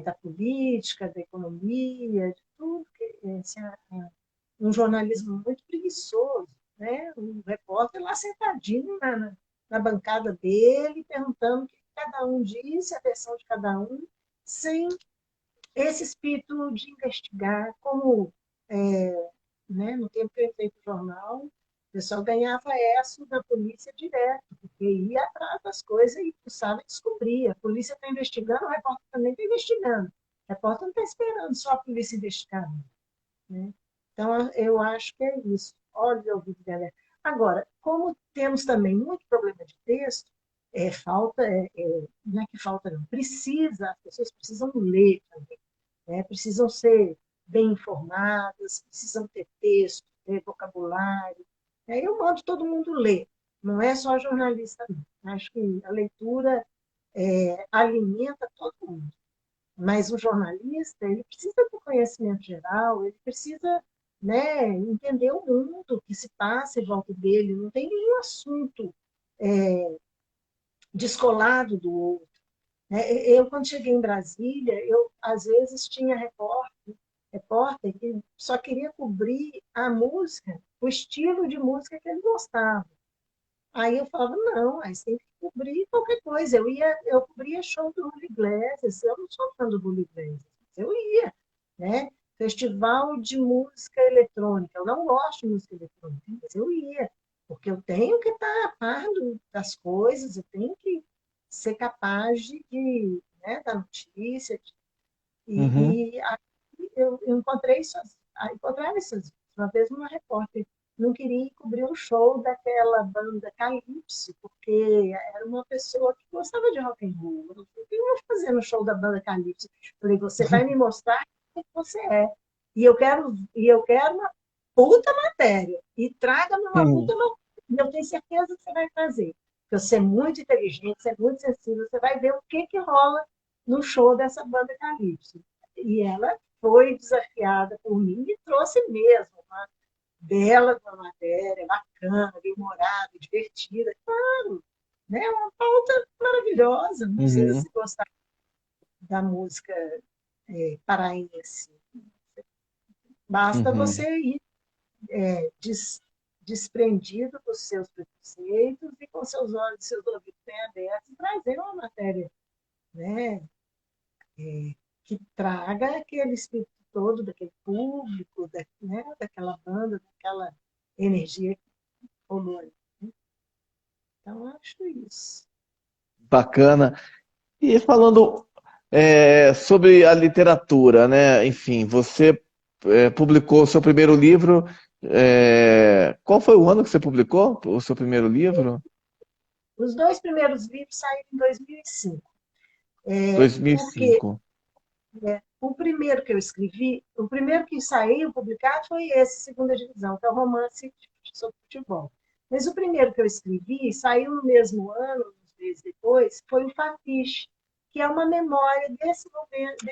da política, da economia, de tudo, um jornalismo muito preguiçoso, né? Um repórter lá sentadinho na bancada dele, perguntando o que cada um disse, a versão de cada um, sem esse espírito de investigar, como né, no tempo que eu entrei para o jornal, o pessoal ganhava essa da polícia direto, porque ia atrás das coisas e precisava descobrir. A polícia está investigando, o repórter também está investigando. O repórter não está esperando só a polícia investigar. Né? Então, eu acho que é isso. Olha o vídeo, galera. Agora, como temos também muito problema de texto, não é que falta, não, as pessoas precisam ler também, né? Precisam ser bem informadas, precisam ter texto, ter vocabulário. Eu mando todo mundo ler, não é só jornalista, não. Acho que a leitura alimenta todo mundo. Mas o jornalista, ele precisa ter conhecimento geral, ele precisa, né, entender o mundo que se passa em volta dele, não tem nenhum assunto descolado do outro. Né? Eu, quando cheguei em Brasília, eu, às vezes, tinha repórter que só queria cobrir a música, o estilo de música que ele gostava. Aí eu falava, não, aí você tem que cobrir qualquer coisa. Eu cobria show do Julio Iglesias, eu não sou fã do Julio Iglesias, eu ia, né? Festival de música eletrônica, eu não gosto de música eletrônica, mas eu ia, porque eu tenho que estar a par das coisas, eu tenho que ser capaz né, da notícia, Uhum. e aí eu encontrava essas. Uma vez uma repórter não queria cobrir um show daquela banda Calypso, porque era uma pessoa que gostava de rock and roll. Eu falei, o que eu vou fazer no show da banda Calypso? Eu falei, você vai me mostrar quem você é. E eu quero uma puta matéria. E traga-me uma puta Uhum. matéria. E eu tenho certeza que você vai fazer. Porque você é muito inteligente, você é muito sensível, você vai ver o que, que rola no show dessa banda Calypso. E ela foi desafiada por mim e trouxe mesmo uma bela uma matéria, bacana, bem-humorada, divertida, claro, né? Uma pauta maravilhosa. Não sei Uhum. se gostar da música paraense. Basta Uhum. você ir desprendido dos seus preconceitos e com seus olhos e seus ouvidos bem abertos e trazer uma matéria, né? Que traga aquele espírito todo daquele público, né, daquela banda, daquela energia que rolou ali. Então, acho isso. Bacana. E falando sobre a literatura, né? Enfim, você publicou o seu primeiro livro. Qual foi o ano que você publicou o seu primeiro livro? Os dois primeiros livros saíram em 2005, porque 2005. o primeiro que eu escrevi, o primeiro que saiu publicado foi esse, Segunda Divisão, que é o romance sobre futebol. Mas o primeiro que eu escrevi, saiu no mesmo ano, uns meses depois, foi o Fafiche, que é uma memória desse movimento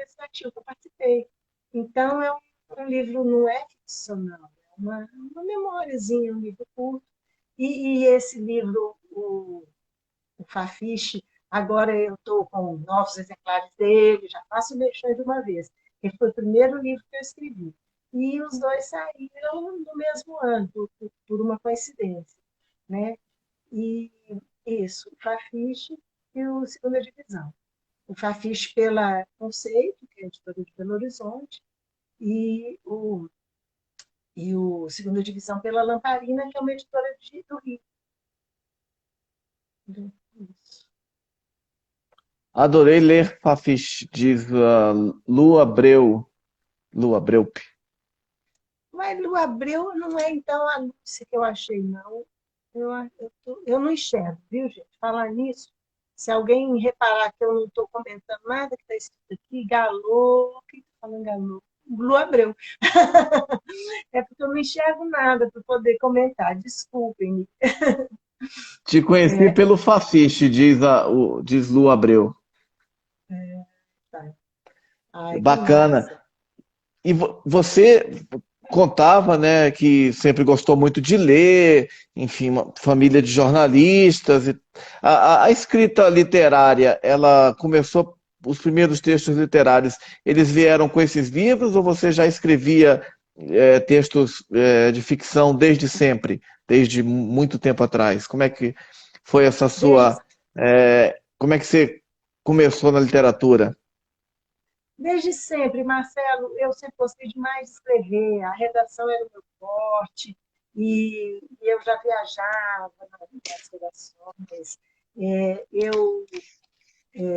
estudantil que eu participei. Então, é um livro, não é ficcional, é uma memóriazinha, um livro curto. E esse livro, o Fafiche, agora eu estou com novos exemplares dele, já faço mexer de uma vez, que foi o primeiro livro que eu escrevi. E os dois saíram no mesmo ano, por uma coincidência. Né? E isso, o Fafiche e o Segunda Divisão. O Fafiche pela Conceito, que é a editora de Belo Horizonte, e o Segunda Divisão pela Lamparina, que é uma editora do Rio. Isso. Adorei ler Fafiche, diz Lu Abreu. Lu Abreu. Mas o Abreu não é, então, a Lúcia que eu achei, não. Eu não enxergo, viu, gente? Falar nisso, se alguém reparar que eu não estou comentando nada que está escrito aqui, Galô, quem está falando Galô? Lu Abreu. É porque eu não enxergo nada para poder comentar, desculpem-me. Te conheci É, pelo Fafiche, diz Lu Abreu. tá. Ai, que Bacana. massa. E você contava, né, que sempre gostou muito de ler, enfim, uma família de jornalistas. A escrita literária, ela começou, os primeiros textos literários, eles vieram com esses livros ou você já escrevia textos de ficção desde sempre, desde muito tempo atrás? Como é que foi essa Desde, sua, como é que você começou na literatura? desde sempre, Marcelo, eu sempre gostei demais de escrever, a redação era o meu forte, e eu já viajava nas redações. Eu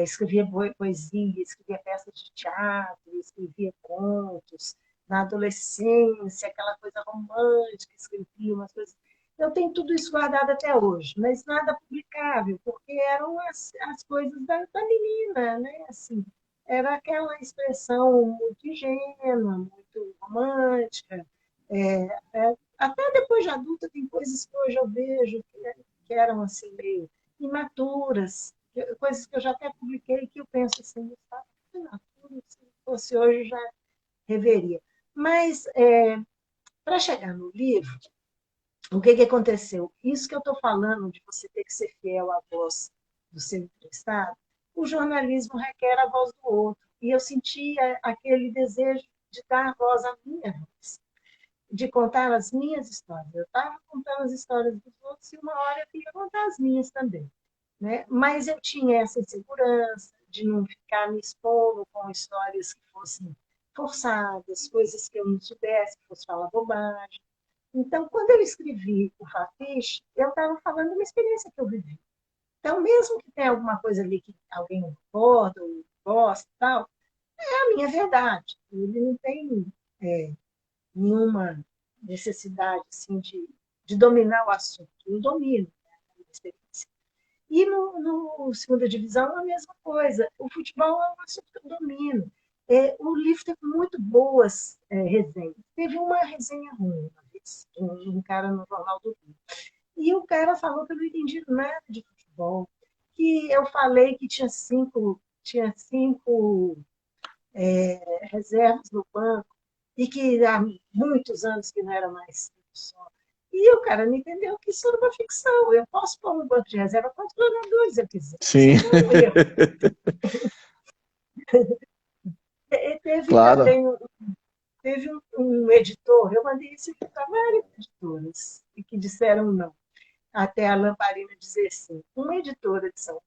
escrevia poesia, escrevia peças de teatro, escrevia contos. Na adolescência, aquela coisa romântica, escrevia umas coisas. Eu tenho tudo isso guardado até hoje, mas nada publicável, porque eram as coisas da menina, né? Assim, era aquela expressão muito ingênua, muito romântica. Até depois de adulta, tem coisas que hoje eu vejo que eram assim, meio imaturas, coisas que eu já até publiquei que eu penso assim, fosse hoje, já reveria. Mas, para chegar no livro, o que aconteceu? Isso que eu estou falando, de você ter que ser fiel à voz do seu entrevistado, o jornalismo requer a voz do outro. E eu sentia aquele desejo de dar voz à minha voz, de contar as minhas histórias. Eu estava contando as histórias dos outros e uma hora eu queria contar as minhas também. Né? Mas eu tinha essa insegurança de não ficar me expondo com histórias que fossem forçadas, coisas que eu não soubesse, que fosse falar bobagem. Então, quando eu escrevi o Fafiche, eu estava falando de uma experiência que eu vivi. Então, mesmo que tenha alguma coisa ali que alguém não concorda ou gosta e tal, é a minha verdade. Ele não tem nenhuma necessidade assim, de dominar o assunto. Eu domino, né, a minha experiência. E no segunda divisão, a mesma coisa. O futebol é um assunto que eu domino. O livro teve muito boas resenhas. Teve uma resenha ruim, uma vez, de um cara no Jornal do Rio. E o cara falou que eu não entendi nada de futebol, que eu falei que tinha cinco reservas no banco e que há muitos anos que não era mais cinco só. E o cara não entendeu que isso era uma ficção. Eu posso pôr no banco de reserva quantos jogadores eu quiser. Isso Sim, não é um erro. Teve claro. também um editor, eu mandei esse livro para várias editoras, e que disseram não. Até a Lamparina dizer sim. Um editor de São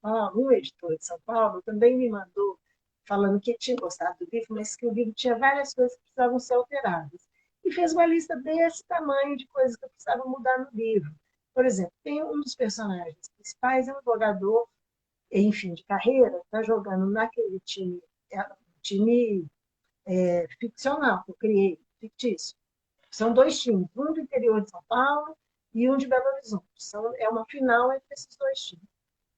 Paulo também me mandou falando que tinha gostado do livro, mas que o livro tinha várias coisas que precisavam ser alteradas. E fez uma lista desse tamanho de coisas que eu precisava mudar no livro. Por exemplo, tem um dos personagens principais, é um jogador, enfim, de carreira, está jogando naquele time ficcional que eu criei, fictício. São dois times, um do interior de São Paulo e um de Belo Horizonte. É uma final entre esses dois times.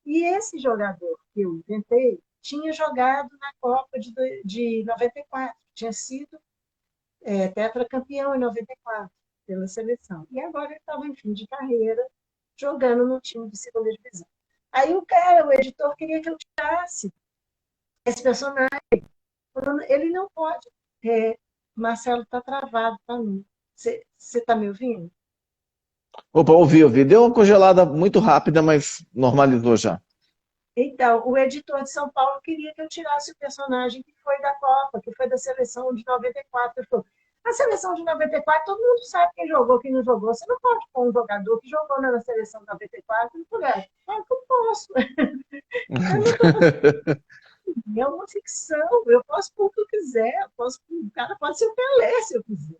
E esse jogador que eu inventei tinha jogado na Copa de 94, tinha sido tetracampeão em 94 pela seleção. E agora ele estava em fim de carreira, jogando no time de segunda divisão. Aí o editor, queria que eu tirasse esse personagem. Ele não pode. Marcelo está travado para mim. Você está me ouvindo? Opa, ouvi. Deu uma congelada muito rápida, mas normalizou já. Então, o editor de São Paulo queria que eu tirasse o personagem que foi da Copa, que foi da seleção de 94. Ele falou, a seleção de 94, todo mundo sabe quem jogou, quem não jogou. Você não pode pôr um jogador que jogou na seleção de 94. Eu falei, claro que eu posso. Eu não estou fazendo, é uma ficção, eu posso pôr o que eu quiser, o cara pode ser o Pelé se eu quiser.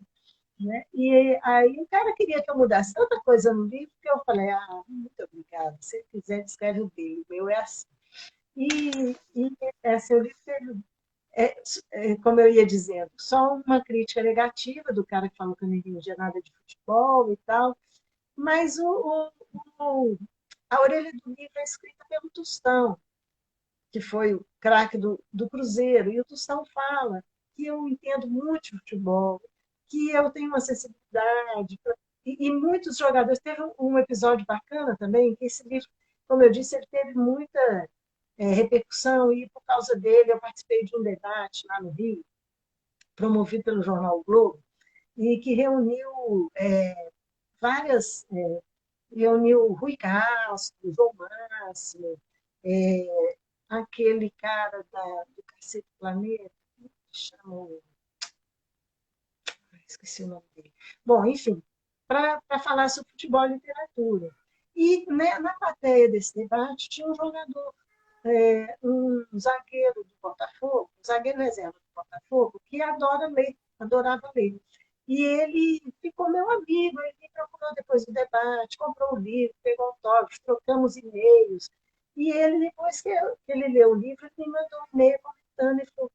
Né? E aí o cara queria que eu mudasse tanta coisa no livro que eu falei, muito obrigada, se ele quiser, escreve o dele, o meu é assim. Seu livro teve, como eu ia dizendo, só uma crítica negativa do cara que falou que eu não entendia nada de futebol e tal, mas a orelha do livro é escrita pelo Tostão, que foi o craque do Cruzeiro, e o Tostão fala que eu entendo muito de futebol, que eu tenho uma sensibilidade, e muitos jogadores. Teve um episódio bacana também, que esse livro, como eu disse, ele teve muita repercussão, e por causa dele eu participei de um debate lá no Rio, promovido pelo jornal o Globo, e que reuniu várias. Reuniu Rui Castro, João Máximo, aquele cara do Cacete Planeta, que chama, esqueci o nome dele. Bom, enfim, para falar sobre futebol e literatura. E né, na plateia desse debate tinha um jogador, um zagueiro do Botafogo, um zagueiro reserva do Botafogo, que adorava ler. E ele ficou meu amigo, ele me procurou depois do debate, comprou o livro, pegou autógrafos, trocamos e-mails. E ele, depois que ele leu o livro, ele me mandou um e-mail comentando e falou,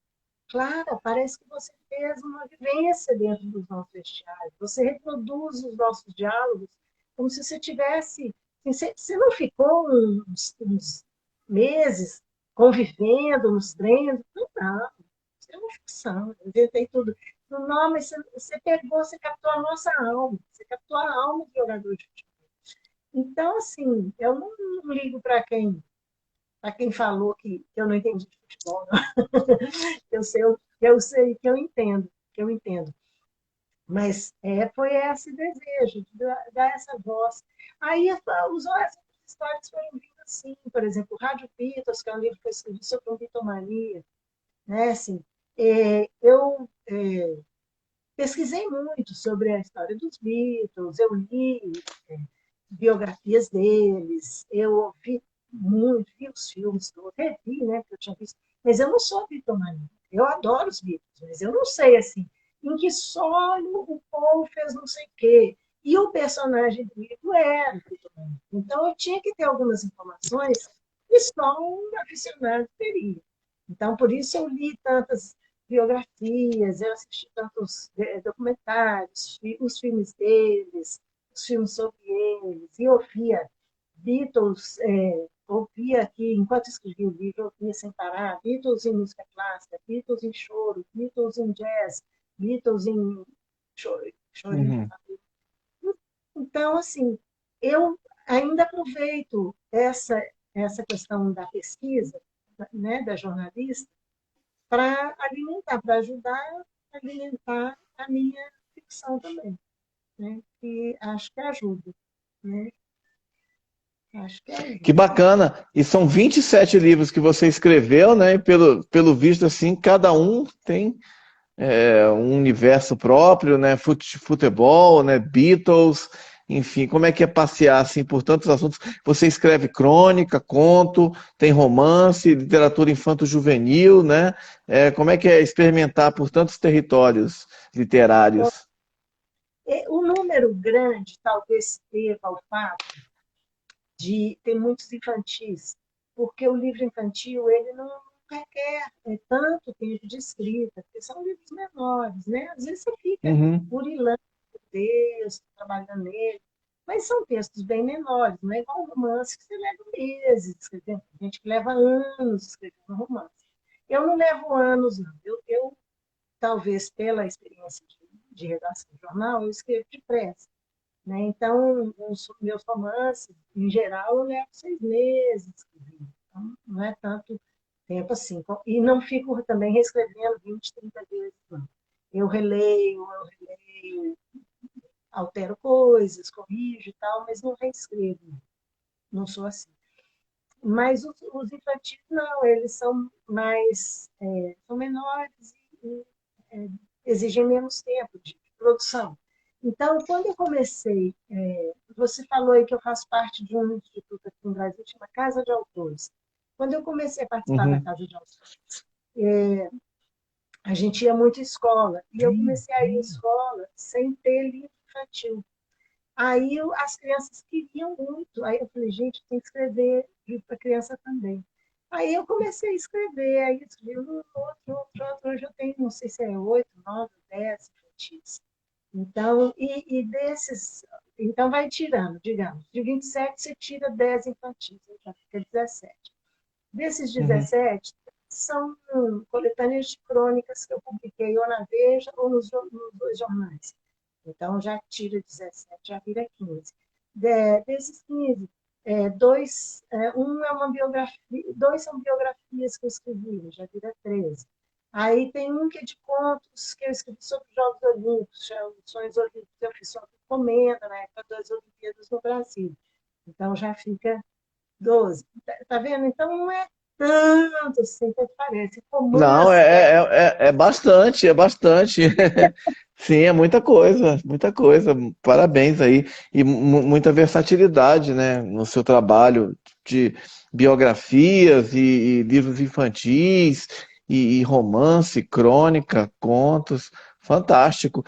Clara, parece que você fez uma vivência dentro dos nossos vestiários. Você reproduz os nossos diálogos como se você tivesse. Você não ficou uns meses convivendo nos treinos? Não, isso é uma ficção. Eu inventei tudo. Não, mas você pegou, você captou a nossa alma. Você captou a alma do jogador de futebol. Então, assim, eu não ligo para quem falou que eu não entendi de futebol. Não. Eu sei, que eu sei, que eu entendo. Mas foi esse desejo de dar essa voz. Aí essas histórias foram vindo assim, por exemplo, Rádio Beatles, que é um livro que eu escrevi sobre um bitomania, né? Assim, eu pesquisei muito sobre a história dos Beatles, eu li biografias deles, eu ouvi muito, vi os filmes, eu revi, né, que eu tinha visto, mas eu não sou bitomania. Eu adoro os Beatles, mas eu não sei, assim, em que solo o Paul fez não sei o quê. E o personagem do livro era bitomania. Então, eu tinha que ter algumas informações que só um aficionado teria. Então, por isso eu li tantas biografias, eu assisti tantos documentários, os filmes deles, os filmes sobre eles, e ouvia Beatles, ouvia aqui, enquanto escrevia o livro, ouvia sem parar, Beatles em música clássica, Beatles em choro, Beatles em jazz, Beatles em chorinho de Uhum. família. Então, assim, eu ainda aproveito essa questão da pesquisa, né, da jornalista, para alimentar, para ajudar a alimentar a minha ficção também, né? E acho que ajuda, né? Acho que Que ajuda. bacana! E são 27 livros que você escreveu, né? E pelo visto, assim, cada um tem um universo próprio, né? Futebol, né? Beatles, enfim, como é que é passear assim por tantos assuntos? Você escreve crônica, conto, tem romance, literatura infanto-juvenil, né? Como é que é experimentar por tantos territórios literários? O número grande talvez deva ao fato de ter muitos infantis, porque o livro infantil ele não requer tanto tempo de escrita, porque são livros menores, né? Às vezes você fica Uhum, burilando o texto, trabalhando nele, mas são textos bem menores, não é igual um romance que você leva meses escrevendo, tem gente que leva anos escrevendo um romance. Eu não levo anos, não. Eu talvez pela experiência de redação de jornal, eu escrevo depressa. Né? Então, os meus romances, em geral, eu levo 6 meses escrevendo. Então, não é tanto tempo assim. E não fico também reescrevendo 20, 30 vezes, não. Eu releio, altero coisas, corrijo e tal, mas não reescrevo. Não sou assim. Mas os infantis, não, eles são mais, são menores e exigem menos tempo de produção. Então, quando eu comecei, você falou aí que eu faço parte de um instituto aqui no Brasil, chama Casa de Autores. Quando eu comecei a participar da uhum, Casa de Autores, a gente ia muito à escola, e eu comecei a ir à escola sem ter livro infantil. Aí as crianças queriam muito. Aí eu falei, gente, tem que escrever livro para criança também. Aí eu comecei a escrever, aí escrevi um, outro. Hoje eu tenho, não sei se é 8, 9, 10 infantis. Então, desses, então vai tirando, digamos, de 27 você tira 10 infantis, então fica 17. Desses uhum. 17, são coletâneas de crônicas que eu publiquei ou na Veja ou nos dois jornais. Então, já tira 17, já vira 15. Desses 15, um é uma biografia, dois são biografias que eu escrevi, já vira 13. Aí tem um que é de contos que eu escrevi sobre os Jogos Olímpicos, os Sonhos Olímpicos, eu fiz sobre comenda na época das Olimpíadas no Brasil. Então já fica 12. Tá vendo? Então não é tanto assim quanto parece. Não, Romance é. é bastante, é bastante. Sim, é muita coisa, muita coisa. Parabéns aí. E muita versatilidade, né, no seu trabalho de biografias e livros infantis, e romance, crônica, contos. Fantástico.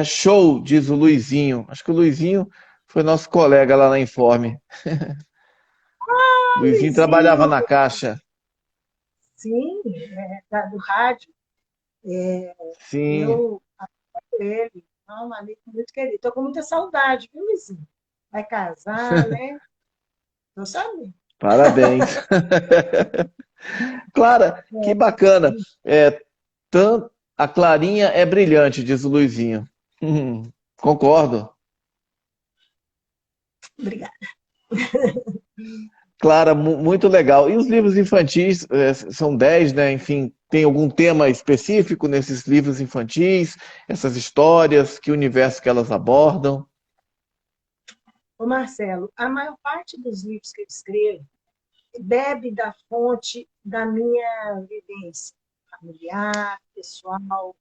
Show, diz o Luizinho. Acho que o Luizinho foi nosso colega lá na Informe. Luizinho trabalhava Luizinho, na Caixa. sim, do rádio. Sim, Eu adoro ele, é um amigo muito querido. Estou com muita saudade, viu, Luizinho? Vai casar, né? Tô sabendo. parabéns. Clara, que bacana. É, a Clarinha é brilhante, diz o Luizinho. Concordo. Obrigada. Clara, muito legal. E os livros infantis, são 10, né? Enfim, tem algum tema específico nesses livros infantis, essas histórias, que universo que elas abordam? Ô Marcelo, a maior parte dos livros que eu escrevo bebe da fonte da minha vivência familiar, pessoal,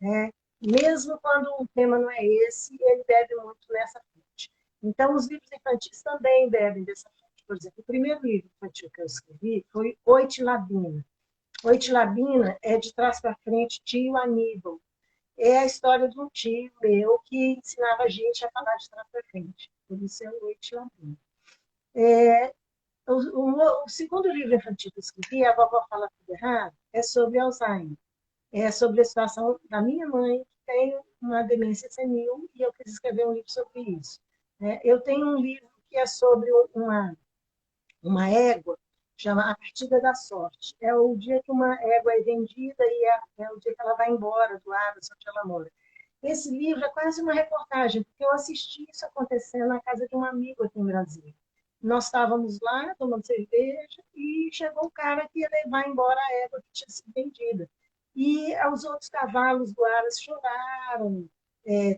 né? Mesmo quando o tema não é esse, ele bebe muito nessa fonte. Então, os livros infantis também bebem dessa fonte. Por exemplo, o primeiro livro infantil que eu escrevi foi Oitilabina. Oitilabina é de trás para frente, tio Aníbal. É a história de um tio meu que ensinava a gente a falar de trás para frente. Por isso é o Oitilabina. O segundo livro infantil que eu escrevi, A Vovó Fala Tudo Errado, é sobre Alzheimer. É sobre a situação da minha mãe, que tem uma demência senil, e eu quis escrever um livro sobre isso. Eu tenho um livro que é sobre uma égua, chama A Partida da Sorte. É o dia que uma égua é vendida e é o dia que ela vai embora do lado onde ela mora. Esse livro é quase uma reportagem, porque eu assisti isso acontecendo na casa de um amigo aqui em Brasília. Nós estávamos lá tomando cerveja e chegou um cara que ia levar embora a égua que tinha sido vendida. E os outros cavalos do Aras choraram,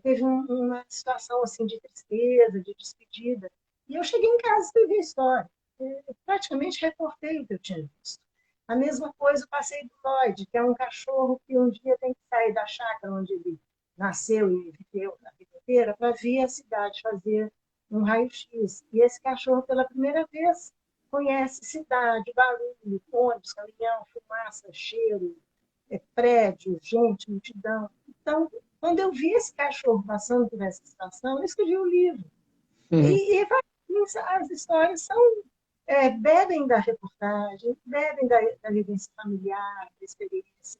teve uma situação assim de tristeza, de despedida. E eu cheguei em casa e escrevi a história. Eu praticamente reportei o que eu tinha visto. A mesma coisa o passeio do Lloyd, que é um cachorro que um dia tem que sair da chácara onde ele nasceu e viveu a vida inteira para vir à cidade fazer um raio-x. E esse cachorro, pela primeira vez, conhece cidade, barulho, ônibus, caminhão, fumaça, cheiro, prédio, gente, multidão. Então, quando eu vi esse cachorro passando por essa situação, eu escrevi um livro. Uhum. E as histórias bebem da reportagem, bebem da vivência familiar, da experiência.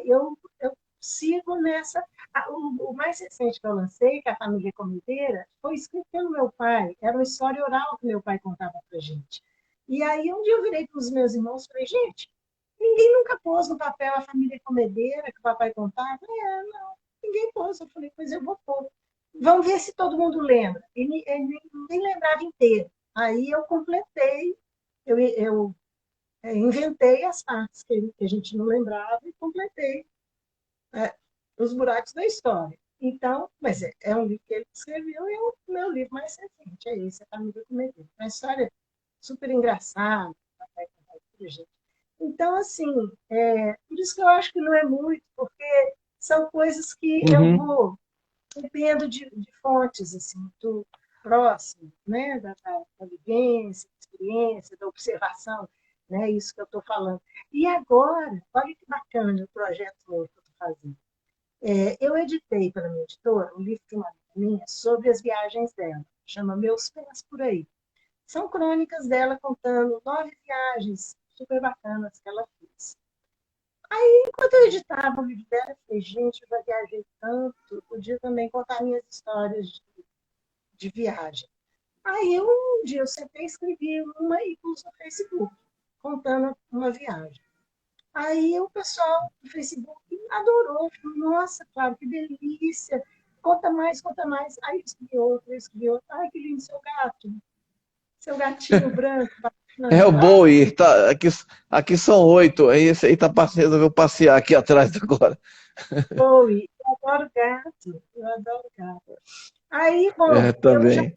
Eu sigo nessa. O mais recente que eu lancei, que é a Família Comideira, foi escrito pelo meu pai. Era uma história oral que meu pai contava para a gente. E aí, um dia eu virei para os meus irmãos e falei, gente, ninguém nunca pôs no papel a família comedeira que o papai contava? Não, ninguém pôs. Eu falei, pois eu vou pôr. Vamos ver se todo mundo lembra. E ninguém lembrava inteiro. Aí eu completei, eu inventei as partes que a gente não lembrava e completei é, os buracos da história. Então, mas é um livro que ele escreveu e é o meu livro mais recente, é esse, A Família Comedeira. Uma história super engraçada, papai contava pra gente. Então, assim, por isso que eu acho que não é muito, porque são coisas que eu Uhum. vou bebendo de fontes assim, muito próximas, né? Da vivência, da experiência, da observação, né? Isso que eu estou falando. E agora, olha que bacana o projeto novo que eu estou fazendo. Eu editei para a minha editora um livro de uma amiga minha sobre as viagens dela, chama Meus Pés por Aí. São crônicas dela contando 9 viagens super bacanas que ela fez. Enquanto eu editava o livro dela, eu falei, gente, eu já viajei tanto, eu podia também contar minhas histórias de viagem. Aí um dia eu sentei, escrevi uma e pus no Facebook, contando uma viagem. Aí o pessoal do Facebook adorou, falou, nossa, claro, que delícia, conta mais, conta mais. Aí eu escrevi outra, ai, que lindo seu gatinho branco, É bacana. o Bowie, tá, aqui são 8, aí esse aí resolveu passear aqui atrás agora. Bowie, eu adoro gato, eu adoro gato. Aí, bom, É, também.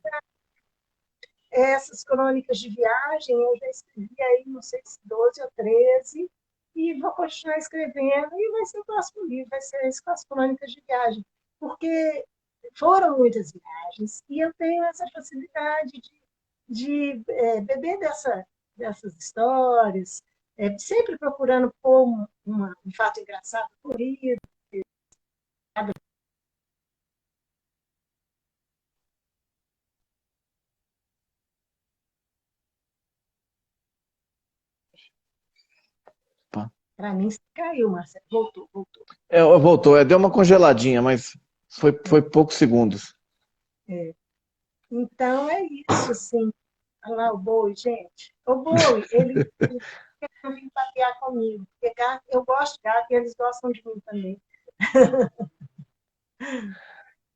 essas crônicas de viagem, eu já escrevi aí, não sei se 12 ou 13, e vou continuar escrevendo, e vai ser o próximo livro, vai ser esse com as crônicas de viagem, porque foram muitas viagens, e eu tenho essa facilidade de beber dessas histórias, sempre procurando pôr um fato engraçado por isso. Para mim, caiu, Marcelo, voltou, voltou. Voltou, deu uma congeladinha, mas foi poucos segundos. É. Então, é isso, assim. Olha lá o Bowie, gente. O Bowie, ele quer vir passear comigo. Porque gato, eu gosto de gato e eles gostam de mim também.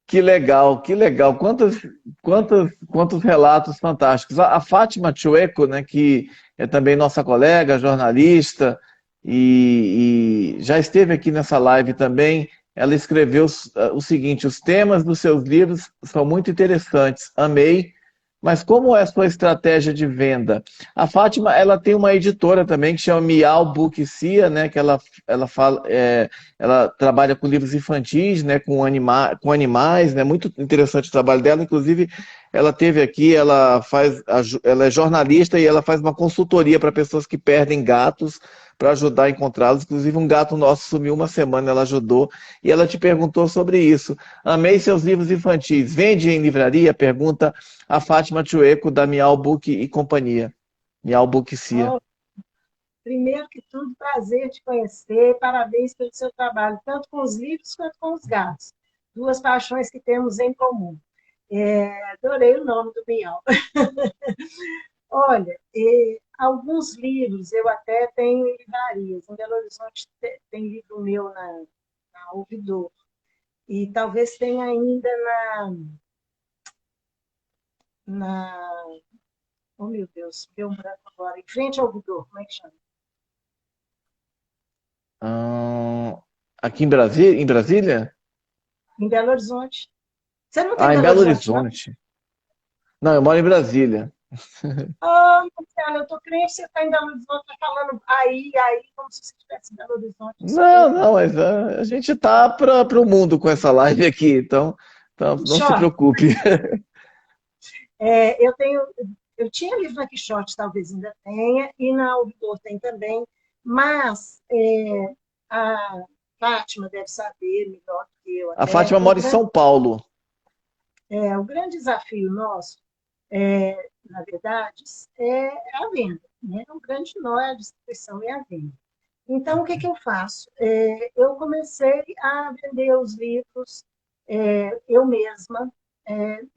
Que legal, que legal. Quantos relatos fantásticos. A Fátima Chueco, né, que é também nossa colega, jornalista, e já esteve aqui nessa live também. Ela escreveu o seguinte: os temas dos seus livros são muito interessantes, amei, mas como é a sua estratégia de venda? A Fátima, ela tem uma editora também que chama Miau Bookcia, né? Que ela fala, ela trabalha com livros infantis, né? Com animais, né? Muito interessante o trabalho dela. Inclusive, ela teve aqui, ela é jornalista e ela faz uma consultoria para pessoas que perdem gatos para ajudar a encontrá-los. Inclusive, um gato nosso sumiu uma semana, ela ajudou e ela te perguntou sobre isso. Amei seus livros infantis. Vende em livraria? Pergunta a Fátima Chueco, da Miau Book e Companhia. Miau Bookcia. Oh, primeiro que tudo, prazer te conhecer, parabéns pelo seu trabalho, tanto com os livros quanto com os gatos. Duas paixões que temos em comum. Adorei o nome do Bial. Olha, alguns livros eu até tenho em livrarias. Em Belo Horizonte tem livro meu na Ouvidor. E talvez tenha ainda na. Oh, meu Deus, deu um branco agora. Em frente ao Ouvidor, como é que chama? Aqui em Brasília? Em Brasília? Em Belo Horizonte. Você não tem Ah, em Belo Belo Horizonte, não? Horizonte. Não, eu moro em Brasília. Ah, Marcelo, eu tô crente que você está em Belo Horizonte, tá falando aí, como se você estivesse em Belo Horizonte. Não, Desculpa. não, mas a gente tá para o mundo com essa live aqui, então não se Short. preocupe. Eu tinha livro na Quixote, talvez ainda tenha, e na Ouvidor tem também, mas a Fátima deve saber melhor do que eu A até, Fátima que mora em São Paulo. o grande desafio nosso, na verdade, é a venda. Né? O grande nó é a distribuição e a venda. Então, o que, que eu faço? Eu comecei a vender os livros eu mesma,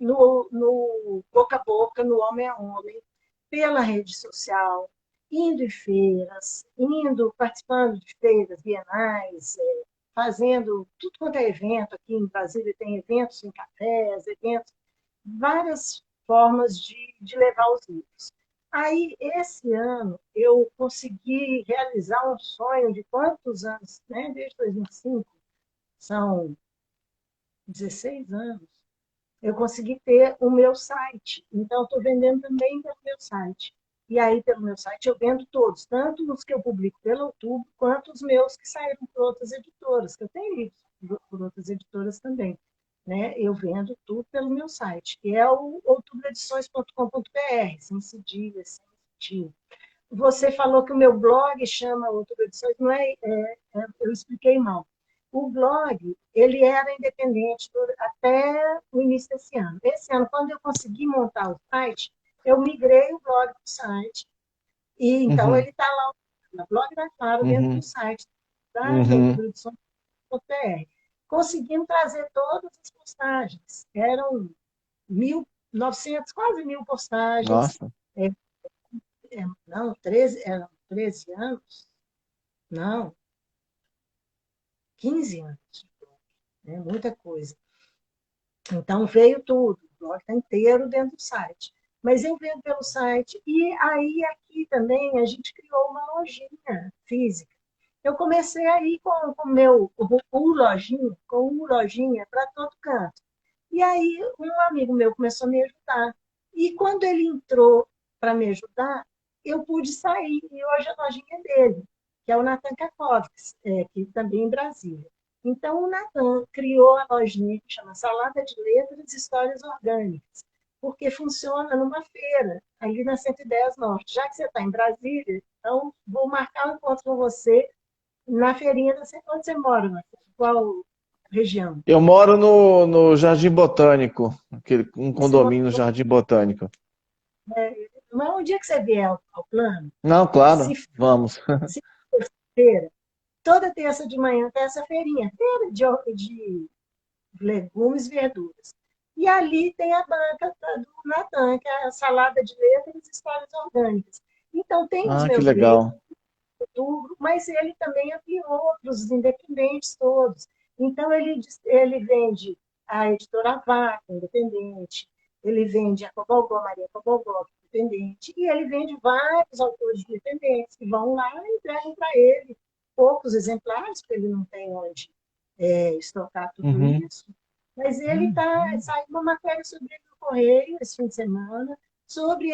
no boca a boca, no homem a homem, pela rede social, indo em feiras, participando de feiras bienais, fazendo tudo quanto é evento. Aqui em Brasília tem eventos em cafés, eventos, várias formas de levar os livros. Aí, esse ano, eu consegui realizar um sonho de quantos anos, né? Desde 2005, são 16 anos, eu consegui ter o meu site. Então, estou vendendo também pelo meu site. E aí, pelo meu site, eu vendo todos, tanto os que eu publico pelo YouTube, quanto os meus que saíram por outras editoras, que eu tenho lido por outras editoras também. Né? Eu vendo tudo pelo meu site, que é o outubroedições.com.br, sem cedilha, sem tio. Você falou que o meu blog chama Outubro Edições, não eu expliquei mal. O blog, ele era independente até o início desse ano. Esse ano, quando eu consegui montar o site, eu migrei o blog para o site, e então Uhum, ele está lá, no blog da Clara, dentro do uhum, site de uhum. outubroedições.br. Conseguimos trazer todas as postagens. Eram 1.900, quase 1.000 postagens. Nossa. É, não, 13, eram 13 anos? Não, 15 anos, né? Muita coisa. Então, veio tudo, o blog está inteiro dentro do site. Mas eu vendo pelo site, e aí aqui também a gente criou uma lojinha física. Eu comecei aí com o lojinha para todo canto. E aí um amigo meu começou a me ajudar. E quando ele entrou para me ajudar, eu pude sair. E hoje a lojinha é dele, que é o Natan Kakovs, aqui também em Brasília. Então, o Natan criou a lojinha que chama Salada de Letras e Histórias Orgânicas, porque funciona numa feira, ali na 110 Norte. Já que você está em Brasília, então vou marcar um encontro com você na feirinha da onde você mora, Marcelo? Qual região? Eu moro no Jardim Botânico, um Você mora, condomínio no Jardim Botânico. mas um dia que você vier ao plano, Não, se, claro, vamos. se for feira, toda terça de manhã tem essa feirinha, feira de legumes e verduras. E ali tem a banca do Natan, que é a salada de letras e histórias orgânicas. Então, tem os Ah, que meus livros, legal. tudo, mas ele também ampliou outros, os independentes todos. Então, ele vende a editora Vaca, independente, ele vende a Cobogó, Maria Cobogó, independente, e ele vende vários autores independentes que vão lá e entregam para ele. poucos exemplares, porque ele não tem onde estocar tudo Uhum. isso. Mas ele saiu uma matéria sobre ele no Correio esse fim de semana, sobre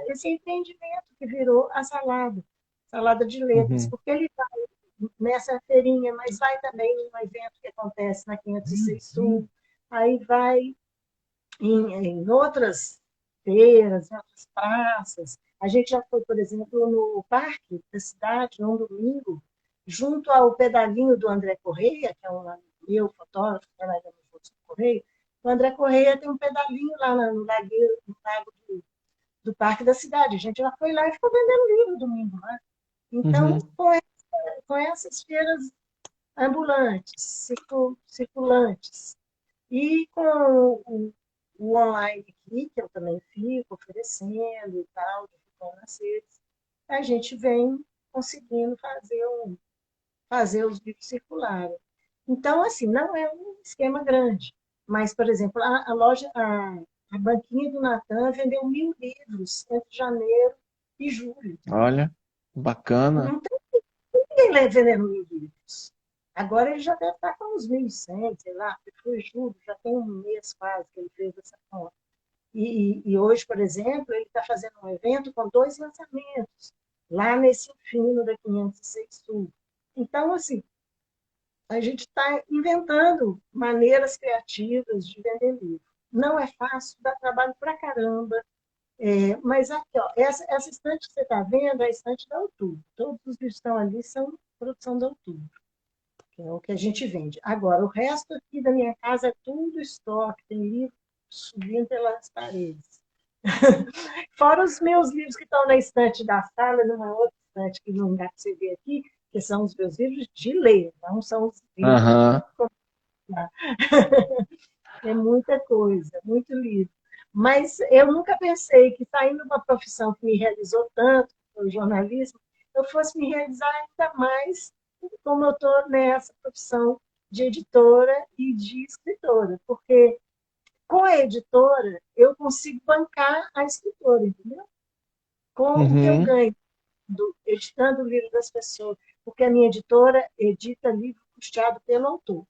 esse empreendimento que virou a salada de letras, Uhum. porque ele vai nessa feirinha, mas vai também num evento que acontece na 506 Sul, aí vai em outras feiras, em outras praças. A gente já foi, por exemplo, no parque da cidade, num domingo, junto ao pedalinho do André Correia, que é um amigo meu, fotógrafo, que trabalha no Correio. O André Correia tem um pedalinho lá no lago do parque da cidade. A gente já foi lá e ficou vendendo livro domingo lá. Então, Uhum. com essas feiras ambulantes, circulantes, e com o online aqui, que eu também fico oferecendo e tal, divulgando nas redes, a gente vem conseguindo fazer os livros circularem. Então, assim, não é um esquema grande, mas, por exemplo, a loja, a banquinha do Natan vendeu 1.000 livros entre janeiro e julho. Olha, bacana. Não tem ninguém vendendo 1.000 livros. Agora ele já deve estar com uns 1.100, sei lá, porque foi julho, já tem um mês quase que ele fez essa conta. E hoje, por exemplo, ele está fazendo um evento com 2 lançamentos, lá nesse fino da 506 Sul. Então, assim, a gente está inventando maneiras criativas de vender livro. Não é fácil, dá trabalho pra caramba. Mas aqui, ó, essa estante que você está vendo é a estante da Outubro. Todos os que estão ali são produção da Outubro, que é o que a gente vende. Agora, o resto aqui da minha casa é tudo estoque, tem livro subindo pelas paredes. Fora os meus livros que estão na estante da sala, numa outra estante que não dá para você ver aqui, que são os meus livros de ler, não são os livros de Aham. comprar. É muita coisa, muito livro. Mas eu nunca pensei que, saindo de uma profissão que me realizou tanto, o jornalismo, eu fosse me realizar ainda mais como eu estou nessa profissão de editora e de escritora, porque com a editora eu consigo bancar a escritora, entendeu? Com o que eu Uhum. ganho editando o livro das pessoas, porque a minha editora edita livro custeado pelo autor.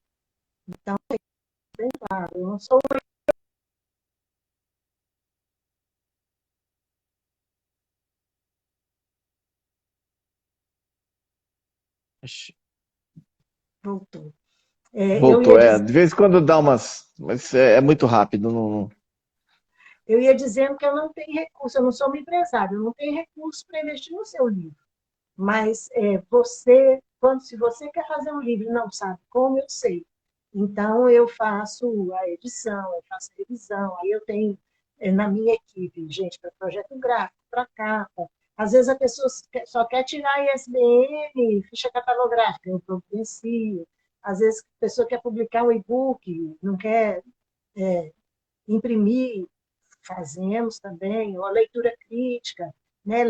Claro, eu não sou. Ixi, Voltou. Eu voltou. ia É, dizer de vez em quando dá umas. Mas é muito rápido. Não... Eu ia dizendo que eu não tenho recurso, eu não sou uma empresária, eu não tenho recurso para investir no seu livro. Mas se você quer fazer um livro e não sabe como, eu sei. Então, eu faço a edição, eu faço a revisão, aí eu tenho na minha equipe gente para projeto gráfico, para capa. Às vezes a pessoa só quer tirar ISBN, ficha catalográfica, eu providencio. Às vezes a pessoa quer publicar um e-book, não quer imprimir, fazemos também, ou a leitura crítica, né?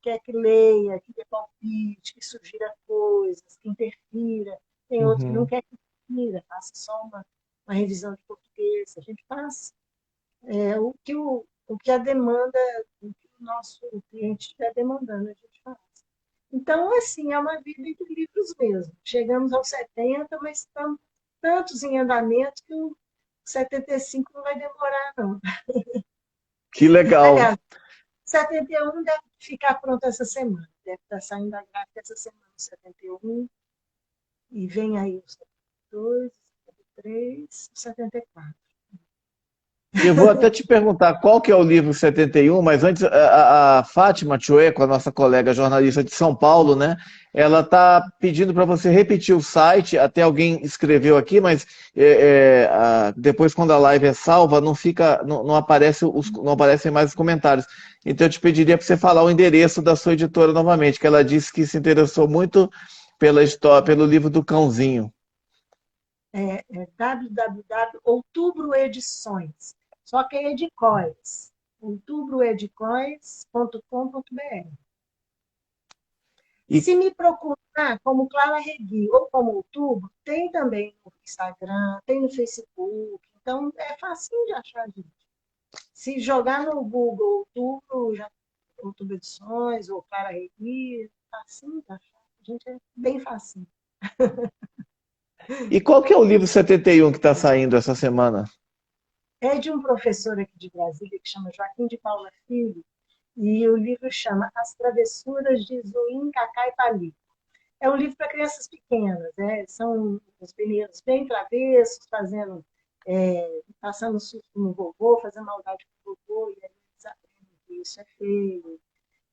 Quer que leia, que dê palpite, que sugira coisas, que interfira. Tem outro que não Uhum. quer que interfira, faça só uma revisão de português. A gente faz o que a demanda, o que o nosso cliente estiver demandando, a gente faz. Então, assim, é uma vida entre livros mesmo. Chegamos aos 70, mas estamos tantos em andamento que o 75 não vai demorar, não. Que legal. Aliás, 71 deve ficar pronto essa semana. Deve estar saindo a gráfica essa semana, 71. E vem aí o 72, 73, 74. Eu vou até te perguntar qual que é o livro 71, mas antes a Fátima Chueco, a nossa colega jornalista de São Paulo, né? Ela está pedindo para você repetir o site. Até alguém escreveu aqui, mas depois quando a live é salva, não fica, não aparece não aparecem mais os comentários. Então eu te pediria para você falar o endereço da sua editora novamente, que ela disse que se interessou muito pela história, pelo livro do Cãozinho. Outubro Edições. Só que é Edicóis. outubroedicois.com.br. E Se me procurar como Clara Regui ou como Outubro, tem também no Instagram, tem no Facebook. Então, é facinho de achar, gente. Se jogar no Google Outubro, Outubro Edições ou Clara Regui, facinho de achar. A gente é bem fácil. E qual que é o livro 71 que está saindo essa semana? É de um professor aqui de Brasília que chama Joaquim de Paula Filho, e o livro chama As Travessuras de Zuim, Cacá e Palito. É um livro para crianças pequenas, né? São os meninos bem travessos, passando susto no vovô, fazendo maldade com o vovô, e aí eles aprendem que isso é feio.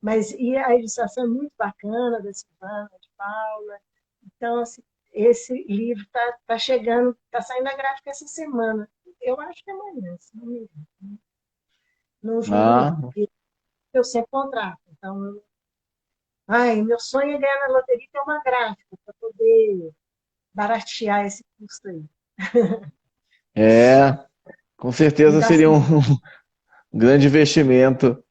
Mas e a ilustração é muito bacana da Silvana, de Paula. Então, assim, esse livro está chegando, está saindo a gráfica essa semana. Eu acho que é amanhã, se não me engano. Não juro, não, Ah, porque eu sempre contrato. Então, meu sonho é ganhar na loteria e ter uma gráfica para poder baratear esse custo aí. é, com E certeza dá seria um certo. grande investimento. É.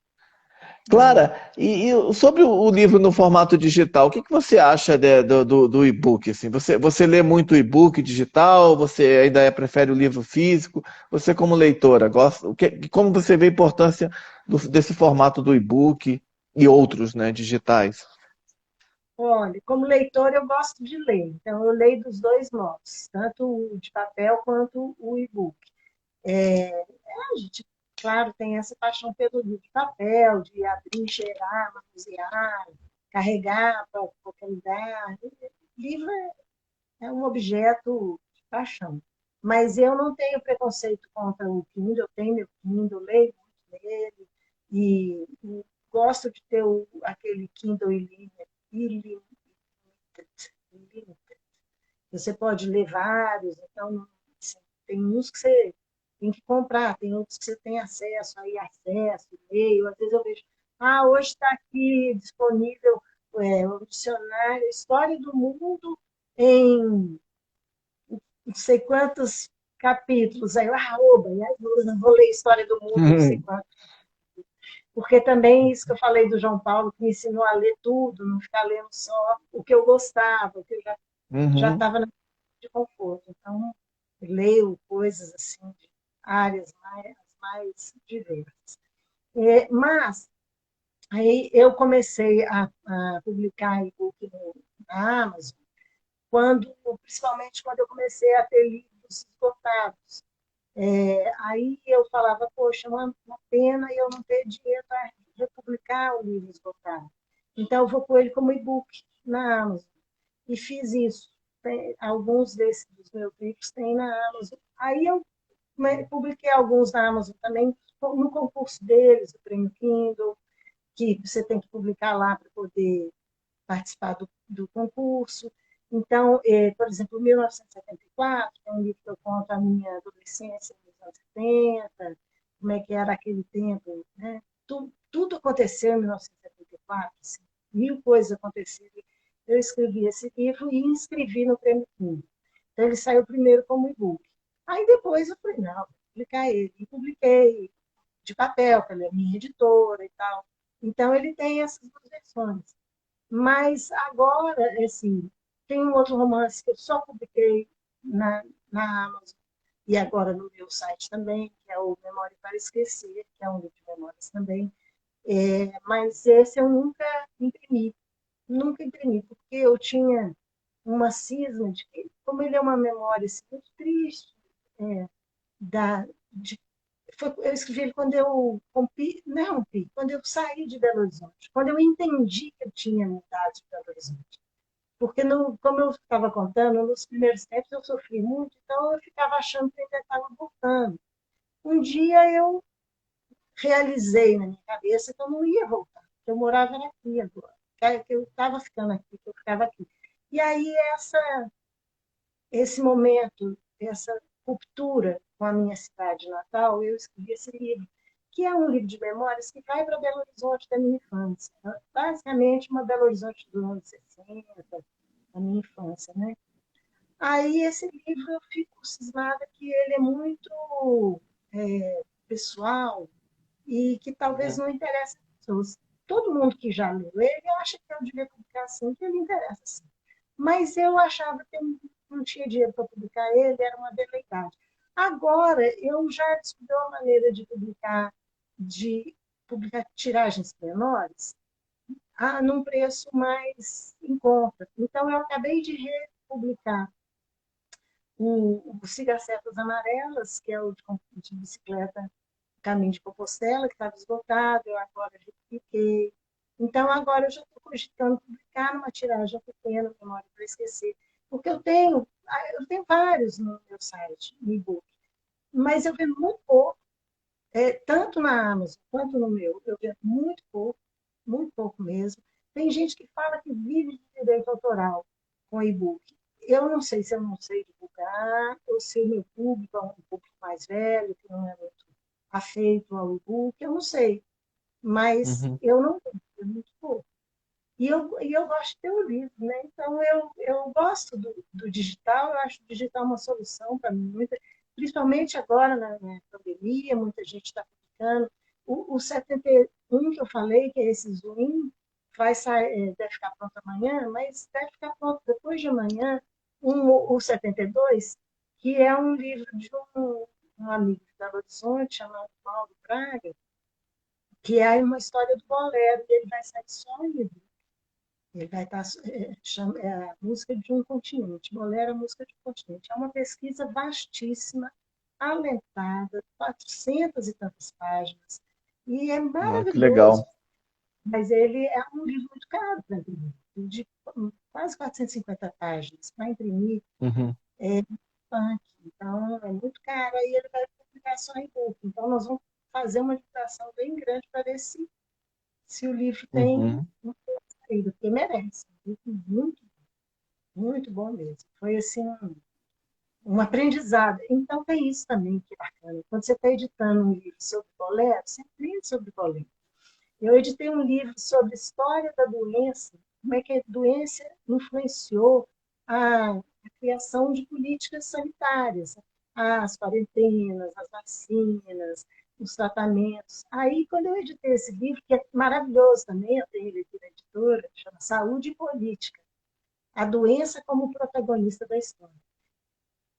Clara, e sobre o livro no formato digital, o que que você acha do e-book? Assim? Você lê muito e-book digital? Você prefere o livro físico? Você, como leitora, gosta, como você vê a importância desse formato do e-book e outros, né, digitais? Olha, como leitor, eu gosto de ler. Então, eu leio dos dois modos, tanto o de papel quanto o e-book. A gente, claro, tem essa paixão pelo livro de papel, de abrir, cheirar, manusear, carregar para qualquer lugar. Livro é um objeto de paixão. Mas eu não tenho preconceito contra o Kindle, eu tenho meu Kindle, leio muito nele, e gosto de ter aquele Kindle Unlimited. Você pode ler vários, então assim, tem uns que você tem que comprar, tem outros que você tem acesso, aí acesso, e-mail, às vezes eu vejo, hoje está aqui disponível o dicionário História do Mundo em não sei quantos capítulos, aí eu, oba, e aí vou ler História do Mundo, não sei quantos. Porque também isso que eu falei do João Paulo, que me ensinou a ler tudo, não ficar lendo só o que eu gostava, o que eu já Uhum. estava de conforto. Então, leio coisas assim de áreas mais diversas. Mas aí eu comecei a publicar e-book na Amazon, principalmente quando eu comecei a ter livros esgotados. Aí eu falava, poxa, uma pena eu não ter dinheiro para republicar o livro esgotado. Então, eu vou pôr ele como e-book na Amazon. E fiz isso. Alguns dos meus livros tem na Amazon. Aí eu publiquei alguns na Amazon também, no concurso deles, o Prêmio Kindle, que você tem que publicar lá para poder participar do concurso. Então, por exemplo, 1974, que é um livro que eu conto a minha adolescência nos anos 70, como é que era aquele tempo, né? Tudo aconteceu em 1974, assim, mil coisas aconteceram. Eu escrevi esse livro e inscrevi no Prêmio Kindle. Então, ele saiu primeiro como e-book. Aí depois eu falei, não, vou publicar ele. E publiquei de papel, pela minha editora e tal. Então, ele tem essas duas versões. Mas agora, assim, tem um outro romance que eu só publiquei na Amazon e agora no meu site também, que é o Memória para Esquecer, que é um livro de memórias também. Mas esse eu nunca imprimi, porque eu tinha uma cisma de que, como ele é uma memória assim, muito triste, é, de eu escrevi ele quando eu rompi, não rompi, quando eu saí de Belo Horizonte, quando eu entendi que eu tinha mudado de Belo Horizonte. Porque, como eu estava contando, nos primeiros tempos eu sofri muito, então eu ficava achando que eu ainda estava voltando. Um dia eu realizei na minha cabeça que eu não ia voltar, que eu morava aqui agora, que eu estava ficando aqui, que eu ficava aqui. E aí esse momento, essa ruptura com a minha cidade natal, eu escrevi esse livro, que é um livro de memórias que vai para Belo Horizonte da minha infância. Basicamente, uma Belo Horizonte dos anos 60, da minha infância, né? Aí, esse livro, eu fico cismada que ele é muito pessoal e que talvez não interesse as pessoas. Todo mundo que já leu ele acha que eu devia publicar assim, que ele interessa assim. Mas eu achava que eu não tinha dinheiro para publicar ele, era uma veleidade. Agora, eu já descobri uma maneira de publicar tiragens menores num preço mais encontra. Então, eu acabei de republicar o Cigacetas Amarelas, que é o de bicicleta Caminho de Compostela, que estava esgotado, eu agora repliquei. Então, agora eu já estou cogitando publicar numa tiragem pequena, Memória para Esquecer, porque eu tenho vários no meu site, no e-book, mas eu vendo muito pouco, tanto na Amazon quanto no meu, eu vendo muito pouco mesmo. Tem gente que fala que vive de direito autoral com e-book. Eu não sei se eu não sei divulgar, ou se o meu público é um público mais velho, que não é muito afeito ao e-book, eu não sei. Mas Uhum. eu não tenho, muito pouco. E eu gosto de ter o livro, né? Então, eu gosto do digital, eu acho o digital uma solução para muita, principalmente agora na pandemia, muita gente está publicando. O 71 que eu falei, que é esse Zoom, vai sair, deve ficar pronto amanhã, mas deve ficar pronto depois de amanhã, o 72, que é um livro de um amigo de Belo Horizonte, chamado Paulo Braga, que é uma história do bolero, e ele vai sair só em livro. Ele vai estar, a música de um continente, bolero é a música de um continente. É uma pesquisa vastíssima, alentada, 400 e tantas páginas, e é Ah, que maravilhoso, legal. mas ele é um livro muito caro para imprimir, de quase 450 páginas. Para imprimir Uhum. é punk, então é muito caro, aí ele vai publicar só em book. Então nós vamos fazer uma divulgação bem grande para ver se o livro tem Uhum. uma saída, porque merece. Um livro muito, muito bom mesmo. Foi assim um aprendizado. Então tem isso também que é bacana. Quando você está editando um livro sobre bolero, você aprende sobre bolero. Eu editei um livro sobre a história da doença, como é que a doença influenciou a criação de políticas sanitárias, as quarentenas, as vacinas, os tratamentos. Aí, quando eu editei esse livro, que é maravilhoso também, eu tenho ele aqui na editora, chama Saúde e Política, a doença como protagonista da história.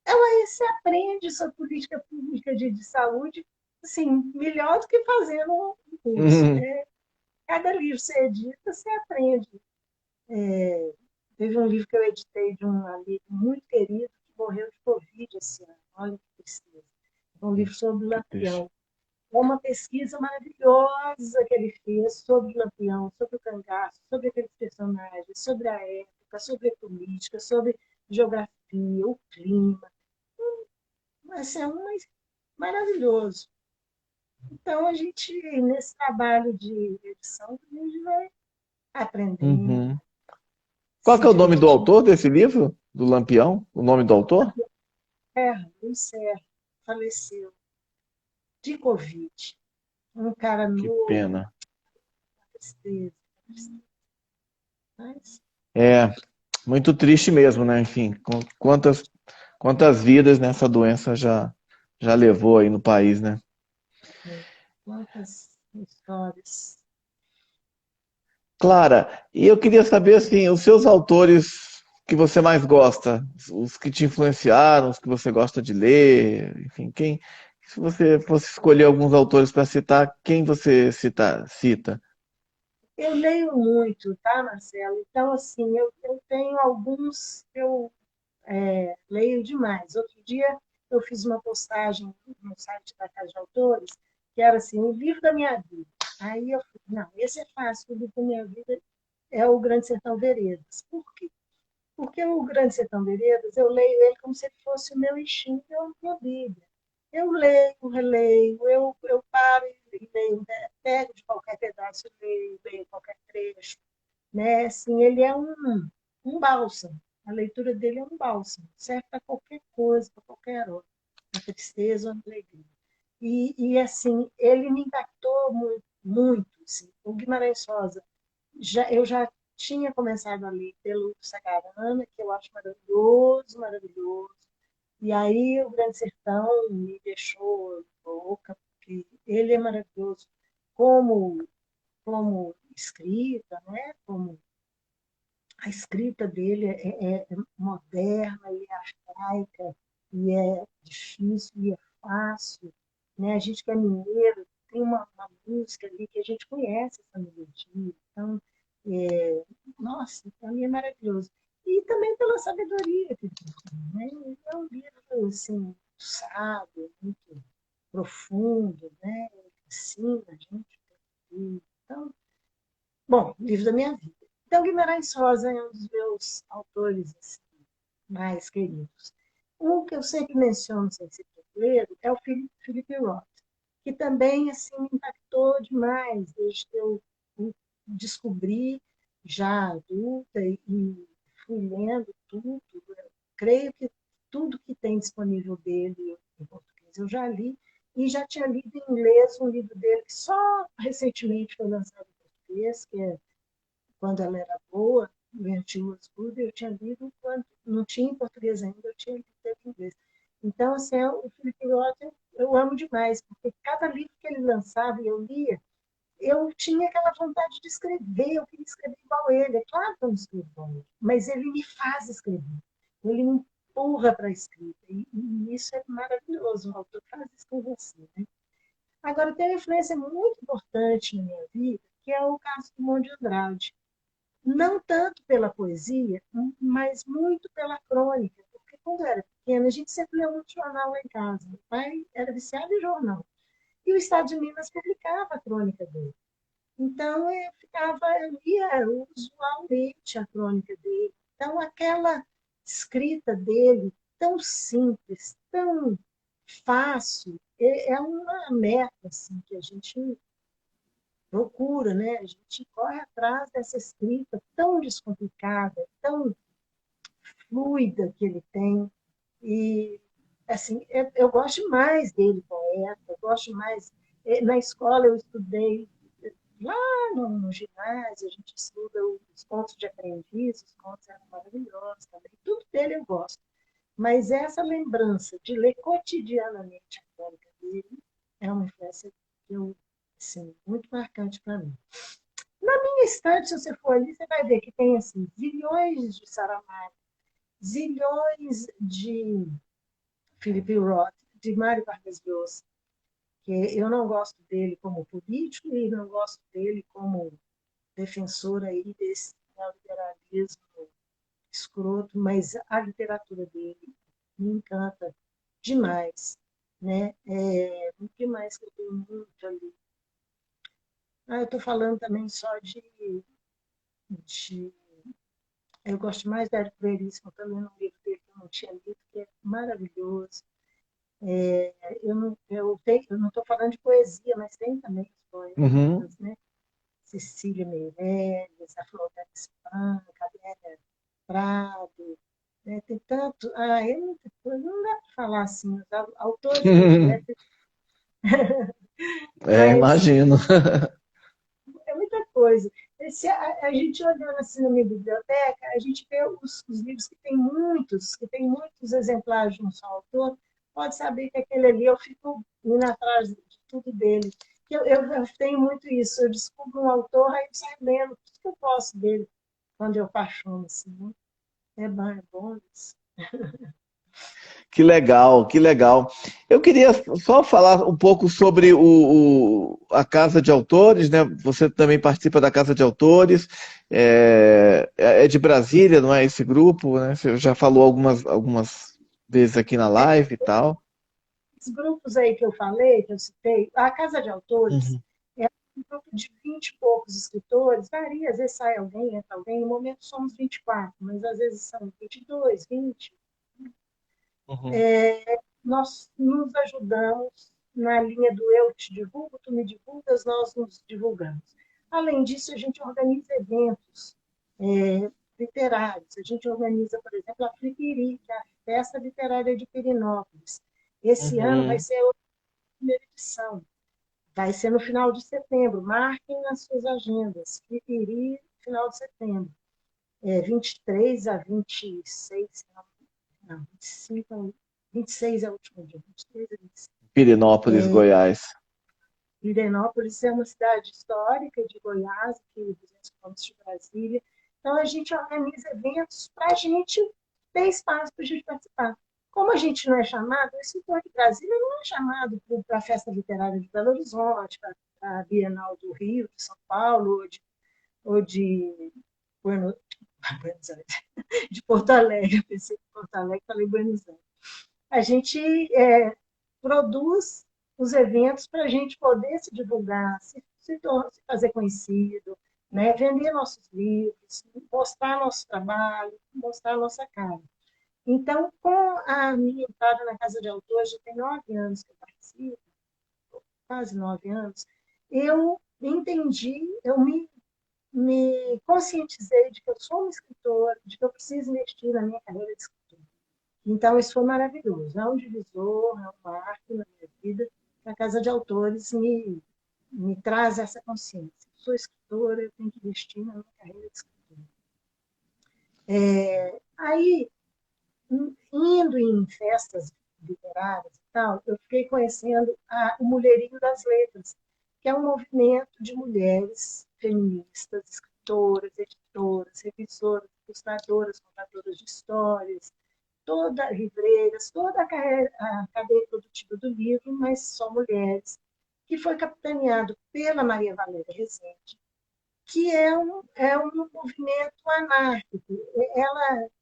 Então, aí você aprende sobre política pública de saúde, assim, melhor do que fazendo um curso. Uhum. Cada livro que você edita, você aprende. Teve um livro que eu editei de um amigo muito querido que morreu de Covid esse ano. Olha que tristeza. Um livro sobre o Que triste. Lampião. É uma pesquisa maravilhosa que ele fez sobre o Lampião, sobre o cangaço, sobre aqueles personagens, sobre a época, sobre a política, sobre geografia, o clima. Mas é maravilhoso. Então, a gente, nesse trabalho de edição, a gente vai aprendendo, Uhum. Qual se que é o nome do divertindo. autor desse livro? Do Lampião? O nome do autor? Luiz Serra faleceu de Covid. Um cara Que novo, pena. tristeza, tristeza. Mas É muito triste mesmo, né? Enfim, quantas vidas nessa doença já levou aí no país, né? quantas histórias. Clara, e eu queria saber assim, os seus autores que você mais gosta, os que te influenciaram, os que você gosta de ler, enfim, se você fosse escolher alguns autores para citar, quem você cita? Eu leio muito, tá, Marcelo? Então, assim, eu tenho alguns que eu leio demais. Outro dia eu fiz uma postagem no site da Casa de Autores, que era assim, o livro da minha vida. Aí eu falei, não, esse é fácil, o livro da minha vida é o Grande Sertão Veredas. Por quê? Porque o Grande Sertão Veredas, eu leio ele como se ele fosse o meu instinto e a minha Bíblia. Eu leio, releio, eu paro e leio, né? Pego de qualquer pedaço, leio qualquer trecho. Né? Assim, ele é um bálsamo. A leitura dele é um bálsamo. Serve para qualquer coisa, para qualquer hora. Na tristeza ou na alegria. Assim, ele me impactou muito, muito. Assim. O Guimarães Rosa, eu já tinha começado a ler pelo Sagarana, que eu acho maravilhoso, maravilhoso. E aí o Grande Sertão me deixou louca, porque ele é maravilhoso como escrita, né? Como a escrita dele é moderna e é arcaica, e é difícil, e é fácil. Né? A gente que é mineiro, tem uma música ali que a gente conhece essa melodia. Então, Nossa, para mim é maravilhoso. E também pela sabedoria que ele tem, né? Ele é um livro, assim, muito sábio, muito profundo, né? Ele ensina a gente. Então, bom, livro da minha vida. Então, Guimarães Rosa é um dos meus autores assim, mais queridos. Um que eu sempre menciono sem ser brasileiro é o Philip Roth, que também assim, me impactou demais desde que eu o descobri já adulta e fui lendo tudo. Eu creio que tudo que tem disponível dele em português eu já li, e já tinha lido em inglês um livro dele que só recentemente foi lançado em português, que é Quando Ela Era Boa, When She Was Good. Eu tinha lido quando não tinha em português ainda, eu tinha lido em inglês. Então, assim, o Felipe Roth eu amo demais, porque cada livro que ele lançava e eu lia, eu tinha aquela vontade de escrever, eu queria escrever igual ele. É claro que eu não escrevo igual ele, mas ele me faz escrever, ele me empurra para a escrita, e isso é maravilhoso, o autor faz isso com você, né? Agora, tem uma influência muito importante na minha vida, que é o caso do Monte de Andrade. Não tanto pela poesia, mas muito pela crônica, porque quando eu era pequena, a gente sempre leu muito jornal lá em casa. Meu pai era viciado em jornal. E o Estado de Minas publicava a crônica dele. Então, eu lia usualmente a crônica dele. Então, aquela escrita dele, tão simples, tão fácil, é uma meta assim, que a gente procura, né? A gente corre atrás dessa escrita tão descomplicada, tão fluida que ele tem. E, assim, eu gosto mais dele, poeta, eu gosto mais. Na escola eu estudei, lá no ginásio, a gente estuda os contos de aprendiz, os contos eram maravilhosos também. Tudo dele eu gosto. Mas essa lembrança de ler cotidianamente a crônica dele é uma influência que eu, assim, muito marcante para mim. Na minha estante, se você for ali, você vai ver que tem assim, zilhões de Saramago, zilhões de Philip Roth, de Mário Vargas Llosa, que eu não gosto dele como político e não gosto dele como defensor aí desse neoliberalismo escroto, mas a literatura dele me encanta demais, né? O que mais que eu tenho muito ali? Eu estou falando também só de eu gosto mais da Érico Veríssimo, também no livro dele que eu não tinha lido, que é maravilhoso. Eu não estou falando de poesia, mas tem também os Uhum. poetas, né? Cecília Meirelles, a Flor da Espanca, Adélia Prado, né? Tem tanto. É muita coisa, não dá para falar assim, os autores prediletos, É, mas imagino. é muita coisa. A gente olhando assim na minha biblioteca, a gente vê os livros que tem muitos exemplares de um só autor, pode saber que aquele ali eu fico indo atrás de tudo dele. Eu tenho muito isso, eu descubro um autor, aí eu saio lendo tudo que eu posso dele, quando eu apaixono, assim, né? É bom isso. Que legal, que legal. Eu queria só falar um pouco sobre a Casa de Autores, né? Você também participa da Casa de Autores, é de Brasília, não é esse grupo, né? Você já falou algumas vezes aqui na live e tal. Os grupos aí que eu falei, que eu citei, a Casa de Autores Uhum, é um grupo de 20 e poucos escritores, varia, às vezes sai alguém, entra alguém, no momento somos 24, mas às vezes são 22, 20. uhum, Nós nos ajudamos na linha do eu te divulgo, tu me divulgas, nós nos divulgamos. Além disso, a gente organiza eventos literários. A gente organiza, por exemplo, a Flipiri, que é a Festa Literária de Pirinópolis. Esse ano vai uhum, ser a primeira edição. Vai ser no final de setembro. Marquem nas suas agendas. Flipiri, final de setembro. 23 a 26, não, 25, 26 é o último dia, 23 a 25. Pirinópolis, Goiás. Pirenópolis é uma cidade histórica de Goiás, que 200 quilômetros de Brasília. Então, a gente organiza eventos para a gente ter espaço para a gente participar. Como a gente não é chamado, o escritor de Brasília não é chamado para a Festa Literária de Belo Horizonte, para a Bienal do Rio, de São Paulo, ou de Buenos, Buenos Aires, de Porto Alegre, eu pensei em Porto Alegre, falei Buenos Aires. A gente produz os eventos para a gente poder se divulgar, se fazer conhecido, né? Vender nossos livros, mostrar nosso trabalho, mostrar nossa cara. Então, com a minha entrada na Casa de Autores, já tem 9 anos que eu participo, quase 9 anos, eu entendi, me conscientizei de que eu sou uma escritora, de que eu preciso investir na minha carreira de escritora. Então, isso foi maravilhoso. É um divisor, é um marco na minha vida. A Casa de Autores me traz essa consciência. Eu sou escritora, eu tenho que investir na minha carreira de escritora. Aí, indo em festas literárias e tal, eu fiquei conhecendo o Mulherio das Letras, que é um movimento de mulheres feministas, escritoras, editoras, revisoras, ilustradoras, contadoras de histórias, livreiras, toda a cadeia produtiva do livro, mas só mulheres, que foi capitaneado pela Maria Valéria Rezende, que é um movimento anárquico.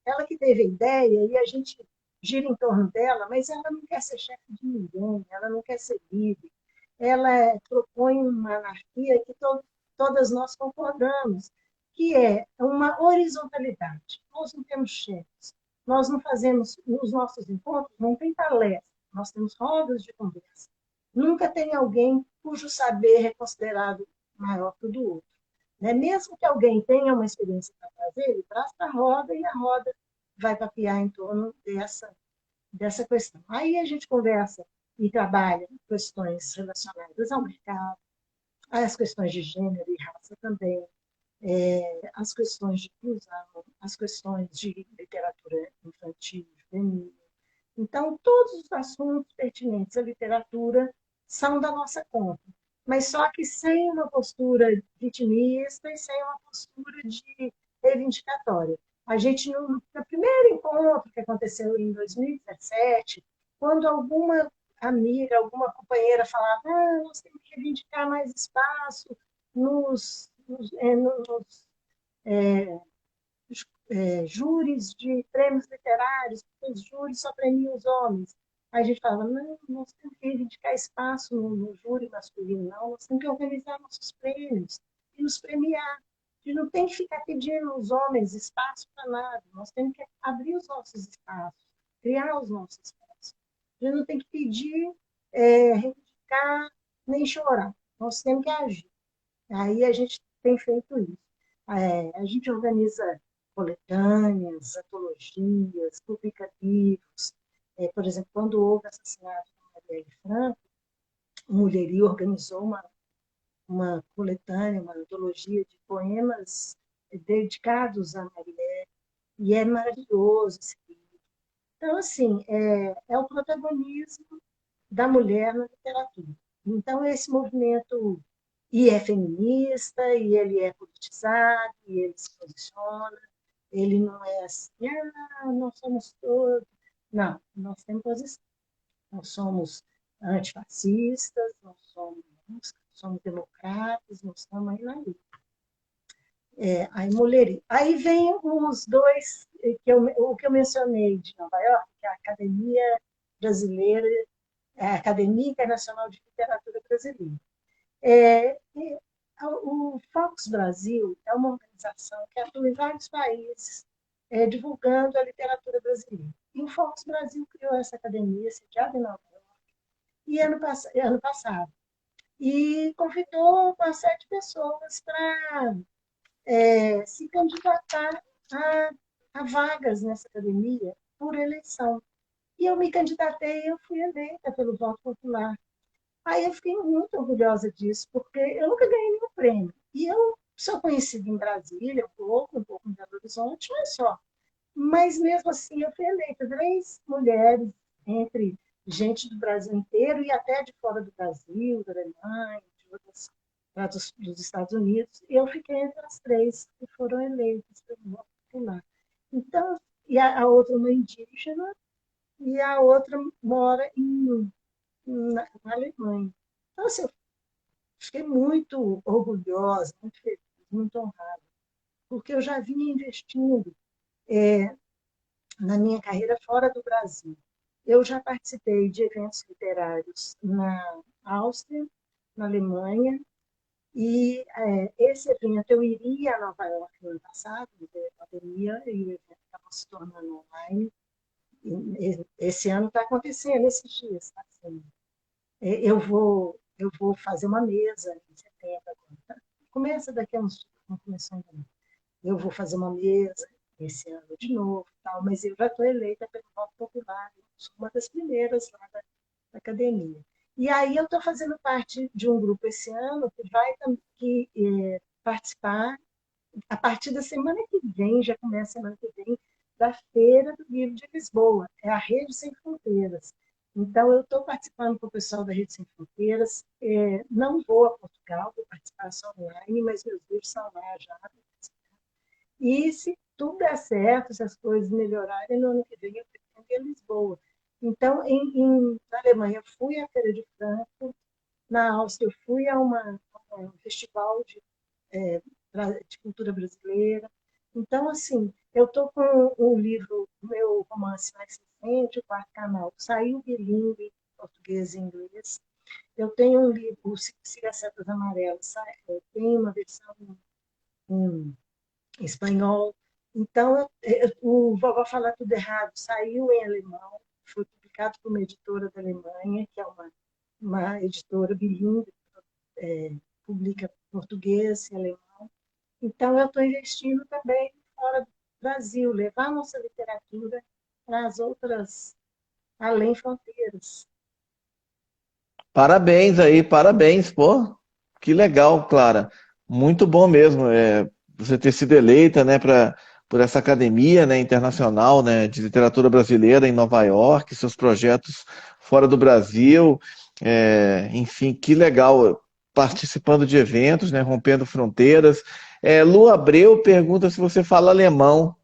Ela que teve a ideia, e a gente gira em torno dela, mas ela não quer ser chefe de ninguém, ela não quer ser líder. Ela propõe uma anarquia que todas nós concordamos, que é uma horizontalidade. Nós não temos chefes, nós não fazemos, nos nossos encontros, não tem palestra, nós temos rodas de conversa. Nunca tem alguém cujo saber é considerado maior que o do outro. Né? Mesmo que alguém tenha uma experiência para fazer, ele traz para a roda e a roda vai papear em torno dessa questão. Aí a gente conversa e trabalha questões relacionadas ao mercado, as questões de gênero e raça também, as questões de inclusão, as questões de literatura infantil, juvenil. Então, todos os assuntos pertinentes à literatura são da nossa conta, mas só que sem uma postura vitimista e sem uma postura de reivindicatória. A gente, no primeiro encontro que aconteceu em 2017, quando alguma amiga, alguma companheira falava, nós temos que reivindicar mais espaço nos júris de prêmios literários, porque os júris só premiam os homens. Aí a gente fala, não, nós temos que reivindicar espaço no júri masculino, não, nós temos que organizar nossos prêmios e nos premiar. A gente não tem que ficar pedindo aos homens espaço para nada, nós temos que abrir os nossos espaços, criar os nossos espaços. A gente não tem que pedir, reivindicar, nem chorar, nós temos que agir. Aí a gente tem feito isso. A gente organiza coletâneas, antologias, publica livros. Por exemplo, quando houve o assassinato da Marielle Franco, o Mulherio organizou uma coletânea, uma antologia de poemas dedicados à Marielle, e é maravilhoso esse livro. Então, assim, é o protagonismo da mulher na literatura. Então, esse movimento e é feminista, e ele é politizado, e ele se posiciona, ele não é assim, nós somos todos. Não, nós temos posição. Nós somos antifascistas, somos democratas, nós estamos aí na luta. Aí, mulheria. Aí vem os dois, o que eu mencionei de Nova York, que é a Academia Brasileira, a Academia Internacional de Literatura Brasileira. O Focus Brasil é uma organização que atua em vários países, divulgando a literatura brasileira. E o Focus Brasil criou essa academia, sediada em Nova York, e ano passado. E convidou uma série de pessoas para se candidatar a vagas nessa academia por eleição. E eu me candidatei e eu fui eleita pelo voto popular. Aí eu fiquei muito orgulhosa disso, porque eu nunca ganhei nenhum prêmio. E eu sou conhecida em Brasília, um pouco em Belo Horizonte, mas só. Mas mesmo assim, eu fui eleita 3 mulheres, entre gente do Brasil inteiro e até de fora do Brasil, da Alemanha, de outras, dos Estados Unidos. E eu fiquei entre as 3 que foram eleitas pelo voto popular. Então, e a outra uma indígena, e a outra mora na Alemanha. Então, assim, eu fiquei muito orgulhosa, muito feliz. muito honrada, porque eu já vinha investindo é, na minha carreira fora do Brasil. Eu já participei de eventos literários na Áustria, na Alemanha, e esse evento eu iria a Nova York no ano passado, devido à pandemia, e o evento estava se tornando online. Esse ano está acontecendo, esses dias, está sendo. Eu vou fazer uma mesa em setembro agora. Tá? Começa daqui a uns dias, não começou ainda não. Eu vou fazer uma mesa esse ano de novo, tal, mas eu já estou eleita pelo Voto Popular, eu sou uma das primeiras lá da academia. E aí eu estou fazendo parte de um grupo esse ano que vai participar a partir da semana que vem, já começa a semana que vem, da Feira do Livro de Lisboa, é a Rede Sem Fronteiras. Então, eu estou participando com o pessoal da Rede Sem Fronteiras, não vou a Portugal, vou participar só online, mas meus livros são lá já. E se tudo der certo, se as coisas melhorarem, no ano que vem eu pretendo ir a Lisboa. Então, na Alemanha, eu fui à Feira de Frankfurt, na Áustria, eu fui a um festival é, de cultura brasileira. Então, assim, eu estou com o livro, meu romance mais recente, O Quarto Canal, saiu bilíngue, português e inglês. Eu tenho um livro, O Siga Setas Amarelas, tem uma versão em espanhol. Então, o Vovó Fala Tudo Errado saiu em alemão, foi publicado por uma editora da Alemanha, que é uma editora bilíngue, publica português e alemão. Então, eu estou investindo também fora do Brasil, levar a nossa literatura para as outras, além fronteiras. Parabéns aí, parabéns, pô. Que legal, Clara. Muito bom mesmo, você ter sido eleita, né, por essa academia, né, internacional, né, de literatura brasileira em Nova York, seus projetos fora do Brasil, enfim, que legal, participando de eventos, né, rompendo fronteiras. Lu Abreu pergunta se você fala alemão.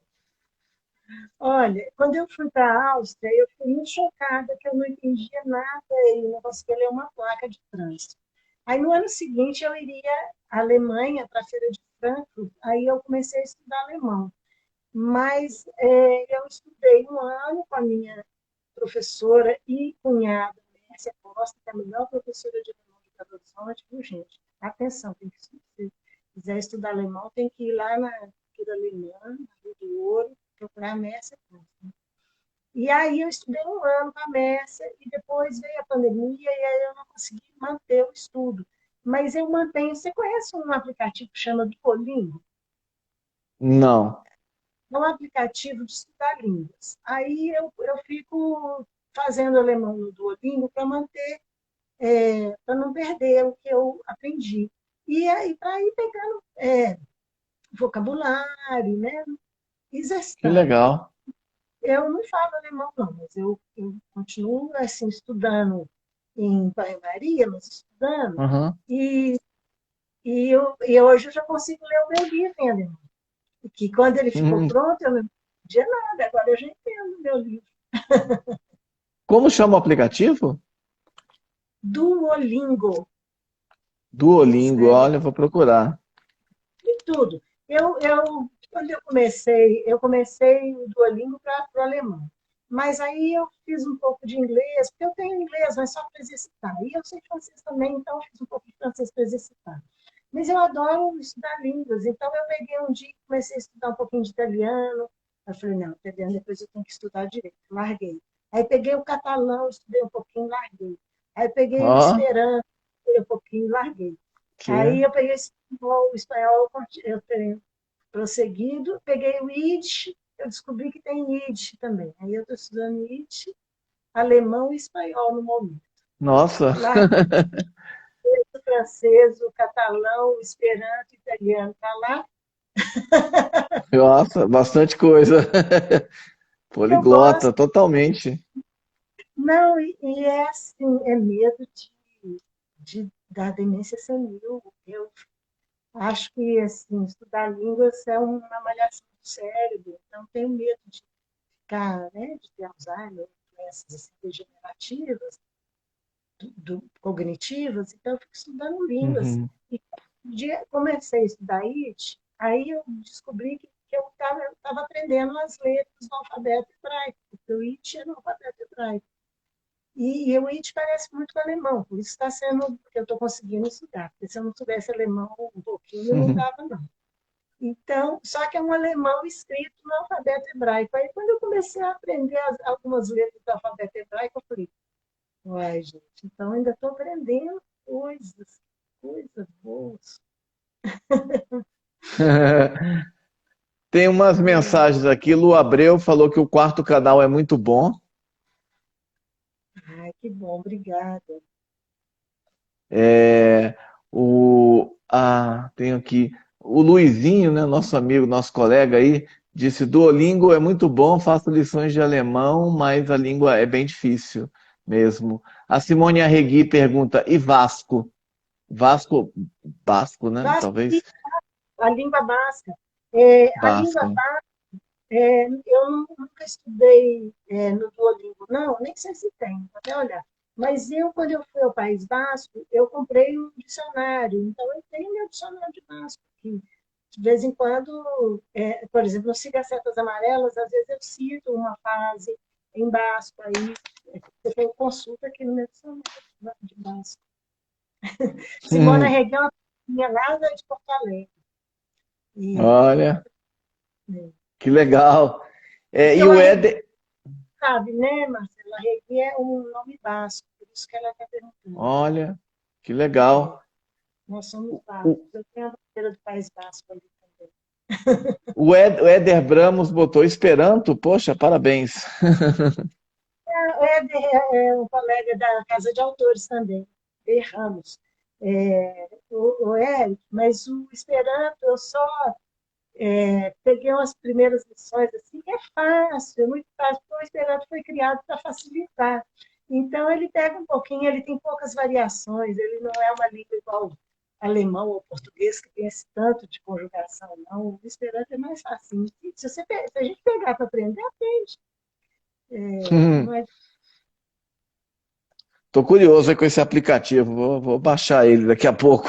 Olha, quando eu fui para a Áustria, eu fui muito chocada que eu não entendia nada e não conseguia ler uma placa de trânsito. Aí, no ano seguinte, eu iria à Alemanha, para a Feira de Frankfurt, aí eu comecei a estudar alemão. Mas eu estudei um ano com a minha professora e cunhada, Mércia Costa, que é a melhor professora de alemão de Belo Horizonte, viu, gente? Atenção, se quiser estudar alemão, tem que ir lá na cultura alemã, na Rio do Ouro, procurar a Mércia Costa. E aí eu estudei um ano com a Mércia e depois veio a pandemia e aí eu não consegui manter o estudo. Mas eu mantenho. Você conhece um aplicativo que chama Duolingo? Não. É um aplicativo de estudar línguas. Aí eu fico fazendo alemão no Duolingo para manter, para não perder o que eu aprendi. E aí, para ir pegando vocabulário, né? Que Exercitando. legal. Eu não falo alemão, não, mas eu continuo assim, estudando em banho-maria, mas estudando. Uhum. E, e hoje eu já consigo ler o meu livro em alemão. E que quando ele ficou Uhum. pronto, eu não entendia nada, agora eu já entendo o meu livro. Como chama o aplicativo? Duolingo, Duolingo, escreve olha, eu vou procurar. de tudo. Quando eu comecei o Duolingo para o alemão. Mas aí eu fiz um pouco de inglês, porque eu tenho inglês, mas só para exercitar. E eu sei francês também, então eu fiz um pouco de francês para exercitar. Mas eu adoro estudar línguas, então eu peguei um dia e comecei a estudar um pouquinho de italiano. Eu falei, não, italiano depois eu tenho que estudar direito. Larguei. Aí peguei o catalão, estudei um pouquinho, larguei. Aí peguei o Ó, esperanto, estudei um pouquinho, larguei. Aí que eu peguei o espanhol, eu tenho prosseguido, peguei o Yiddish, eu descobri que tem Yiddish também. Aí eu estou estudando Yiddish, alemão e espanhol no momento. nossa, Larguei o francês, o catalão, o esperanto, o italiano, está lá. nossa, bastante coisa. Eu Poliglota, gosto. totalmente. Não, e é assim, é medo da demência senil. Eu acho que assim, estudar línguas é uma malhação do cérebro, então tenho medo de ficar, né, de ter Alzheimer, doenças assim, degenerativas, cognitivas, então eu fico estudando línguas. Uhum. comecei a estudar IT, aí eu descobri que eu estava aprendendo as letras do alfabeto hebraico, porque o IT é no alfabeto hebraico. E o IT parece muito com o alemão, por isso está sendo que eu estou conseguindo estudar, porque se eu não soubesse alemão um pouquinho, não dava, não. Então, só que é um alemão escrito no alfabeto hebraico. Aí, quando eu comecei a aprender algumas letras do alfabeto hebraico, eu falei, uai, gente, então ainda estou aprendendo coisas boas. Tem umas mensagens aqui. Lu Abreu falou que o quarto canal é muito bom. Ai, que bom, obrigada. É, tem aqui o Luizinho, né, nosso amigo, nosso colega aí, disse: Duolingo é muito bom, faço lições de alemão, mas a língua é bem difícil mesmo. A Simone Arregui pergunta: e Vasco? Vasco, Basco, né? Basco, Talvez a língua basca. A língua Basco. basca, eu nunca estudei no Duolingo, não, nem sei se tem, vou até olhar. Mas eu, quando eu fui ao País Basco, eu comprei um dicionário, então eu tenho meu dicionário de basco aqui. De vez em quando, por exemplo, no Siga Setas Amarelas, às vezes eu cito uma frase em basco, aí você tem consulta aqui no meu dicionário de basco. Simona Hum, Regueu, minha lá de Porto Alegre. E, olha, que legal. É, porque e o o Arregui, Éder, sabe, né, Marcelo? Arregui é um nome basco, por isso que ela está perguntando. olha, que É, legal. nós somos O, bascos. Eu tenho a bandeira do País Basco ali também. o Éder Bramos botou Esperanto, poxa, parabéns. O Éder é um colega da Casa de Autores também, Ramos. O Eric, mas o Esperanto eu só peguei umas primeiras lições assim, que é fácil, é muito fácil, porque o Esperanto foi criado para facilitar. Então, ele pega um pouquinho, ele tem poucas variações, ele não é uma língua igual alemão ou português, que tem esse tanto de conjugação, não. O Esperanto é mais fácil. Se a gente pegar para aprender, aprende. Não é Tô curioso aí com esse aplicativo, vou baixar ele daqui a pouco.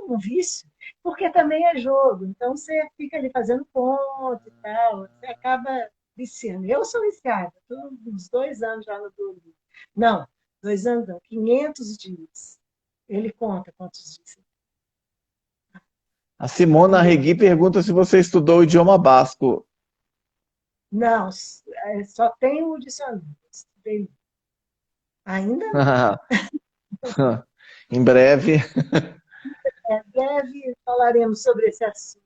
um vício, porque também é jogo. Então, você fica ali fazendo ponto e tal, você acaba viciando. Eu sou viciada, estou uns 2 anos já no Duolingo. Não, 2 anos não, 500 dias. Ele conta quantos dias. A Simona Regui pergunta se você estudou o idioma basco. Não, só tem o dicionário. Ainda não. Em breve. Breve falaremos sobre esse assunto.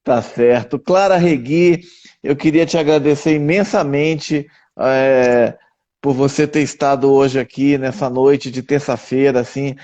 Tá certo. Clara Regui, eu queria te agradecer imensamente por você ter estado hoje aqui nessa noite de terça-feira, assim,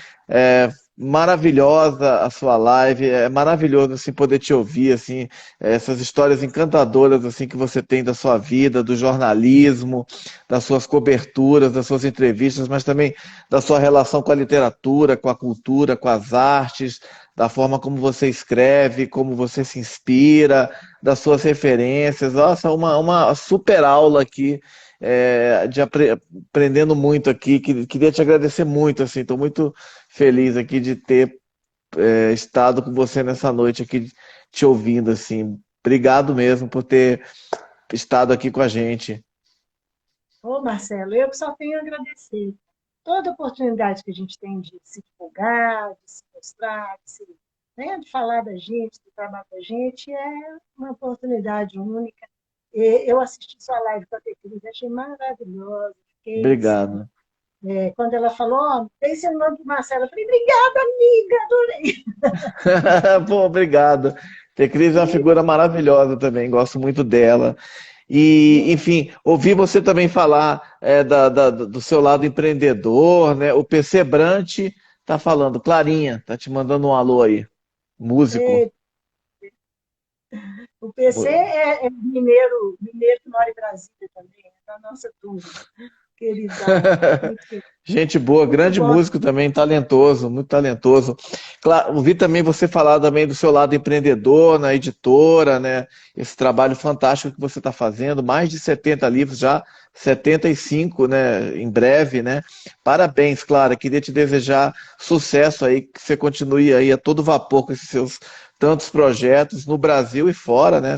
maravilhosa a sua live, é maravilhoso assim poder te ouvir, assim, essas histórias encantadoras assim que você tem da sua vida, do jornalismo, das suas coberturas, das suas entrevistas, mas também da sua relação com a literatura, com a cultura, com as artes, da forma como você escreve, como você se inspira, das suas referências. Nossa, uma super aula aqui, aprendendo muito aqui. Queria te agradecer muito, assim, estou muito feliz aqui de ter estado com você nessa noite aqui, te ouvindo, assim. Obrigado mesmo por ter estado aqui com a gente. Ô, Marcelo, eu que só tenho a agradecer. Toda oportunidade que a gente tem de se divulgar, de se mostrar, né, de falar da gente, do trabalho da gente, é uma oportunidade única. Eu assisti sua live com a Petrus, achei maravilhosa. Fiquei assim, Obrigado. quando ela falou, ó, pense no nome do Marcelo, eu falei, obrigada, amiga, adorei. Pô, obrigado. Cris é uma figura maravilhosa também, gosto muito dela. E, enfim, ouvi você também falar do seu lado empreendedor, né? O PC Brant tá falando, Clarinha, tá te mandando um alô aí, músico. O PC é mineiro que mora em Brasília também, é da nossa turma. Queridão, muito querido. Gente boa, Muito grande bom. músico também, talentoso, muito talentoso. Claro, ouvi também você falar também do seu lado empreendedor, na editora, né? Esse trabalho fantástico que você está fazendo, mais de 70 livros já, 75, né? Em breve, né? Parabéns, Clara. Queria te desejar sucesso aí, que você continue aí a todo vapor com esses seus tantos projetos no Brasil e fora, né?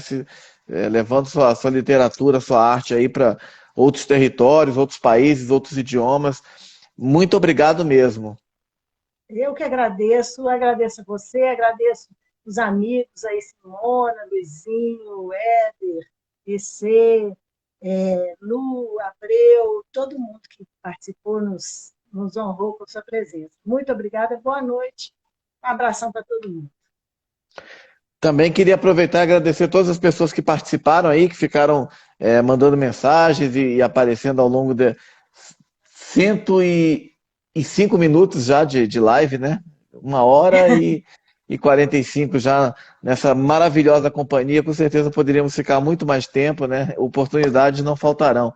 Levando sua literatura, sua arte aí para outros territórios, outros países, outros idiomas. Muito obrigado mesmo. Eu que agradeço, agradeço a você, agradeço os amigos aí, Simona, Luizinho, Éder, EC, Lu, Abreu, todo mundo que participou nos honrou com sua presença. Muito obrigada, boa noite, um abração para todo mundo. Também queria aproveitar e agradecer todas as pessoas que participaram aí, que ficaram mandando mensagens e aparecendo ao longo de 105 minutos já de live, né? 1 hora e 45 já nessa maravilhosa companhia. Com certeza poderíamos ficar muito mais tempo, né? Oportunidades não faltarão.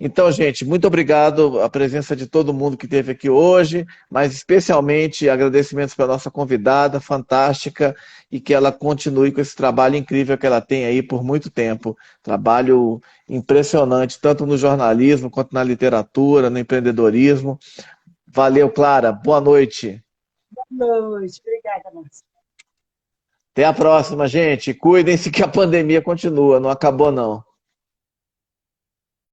Então, gente, muito obrigado a presença de todo mundo que esteve aqui hoje, mas especialmente agradecimentos para a nossa convidada fantástica e que ela continue com esse trabalho incrível que ela tem aí por muito tempo. Trabalho impressionante, tanto no jornalismo quanto na literatura, no empreendedorismo. Valeu, Clara. Boa noite. Boa noite, obrigada, Márcia. Até a próxima, gente. Cuidem-se que a pandemia continua, não acabou não.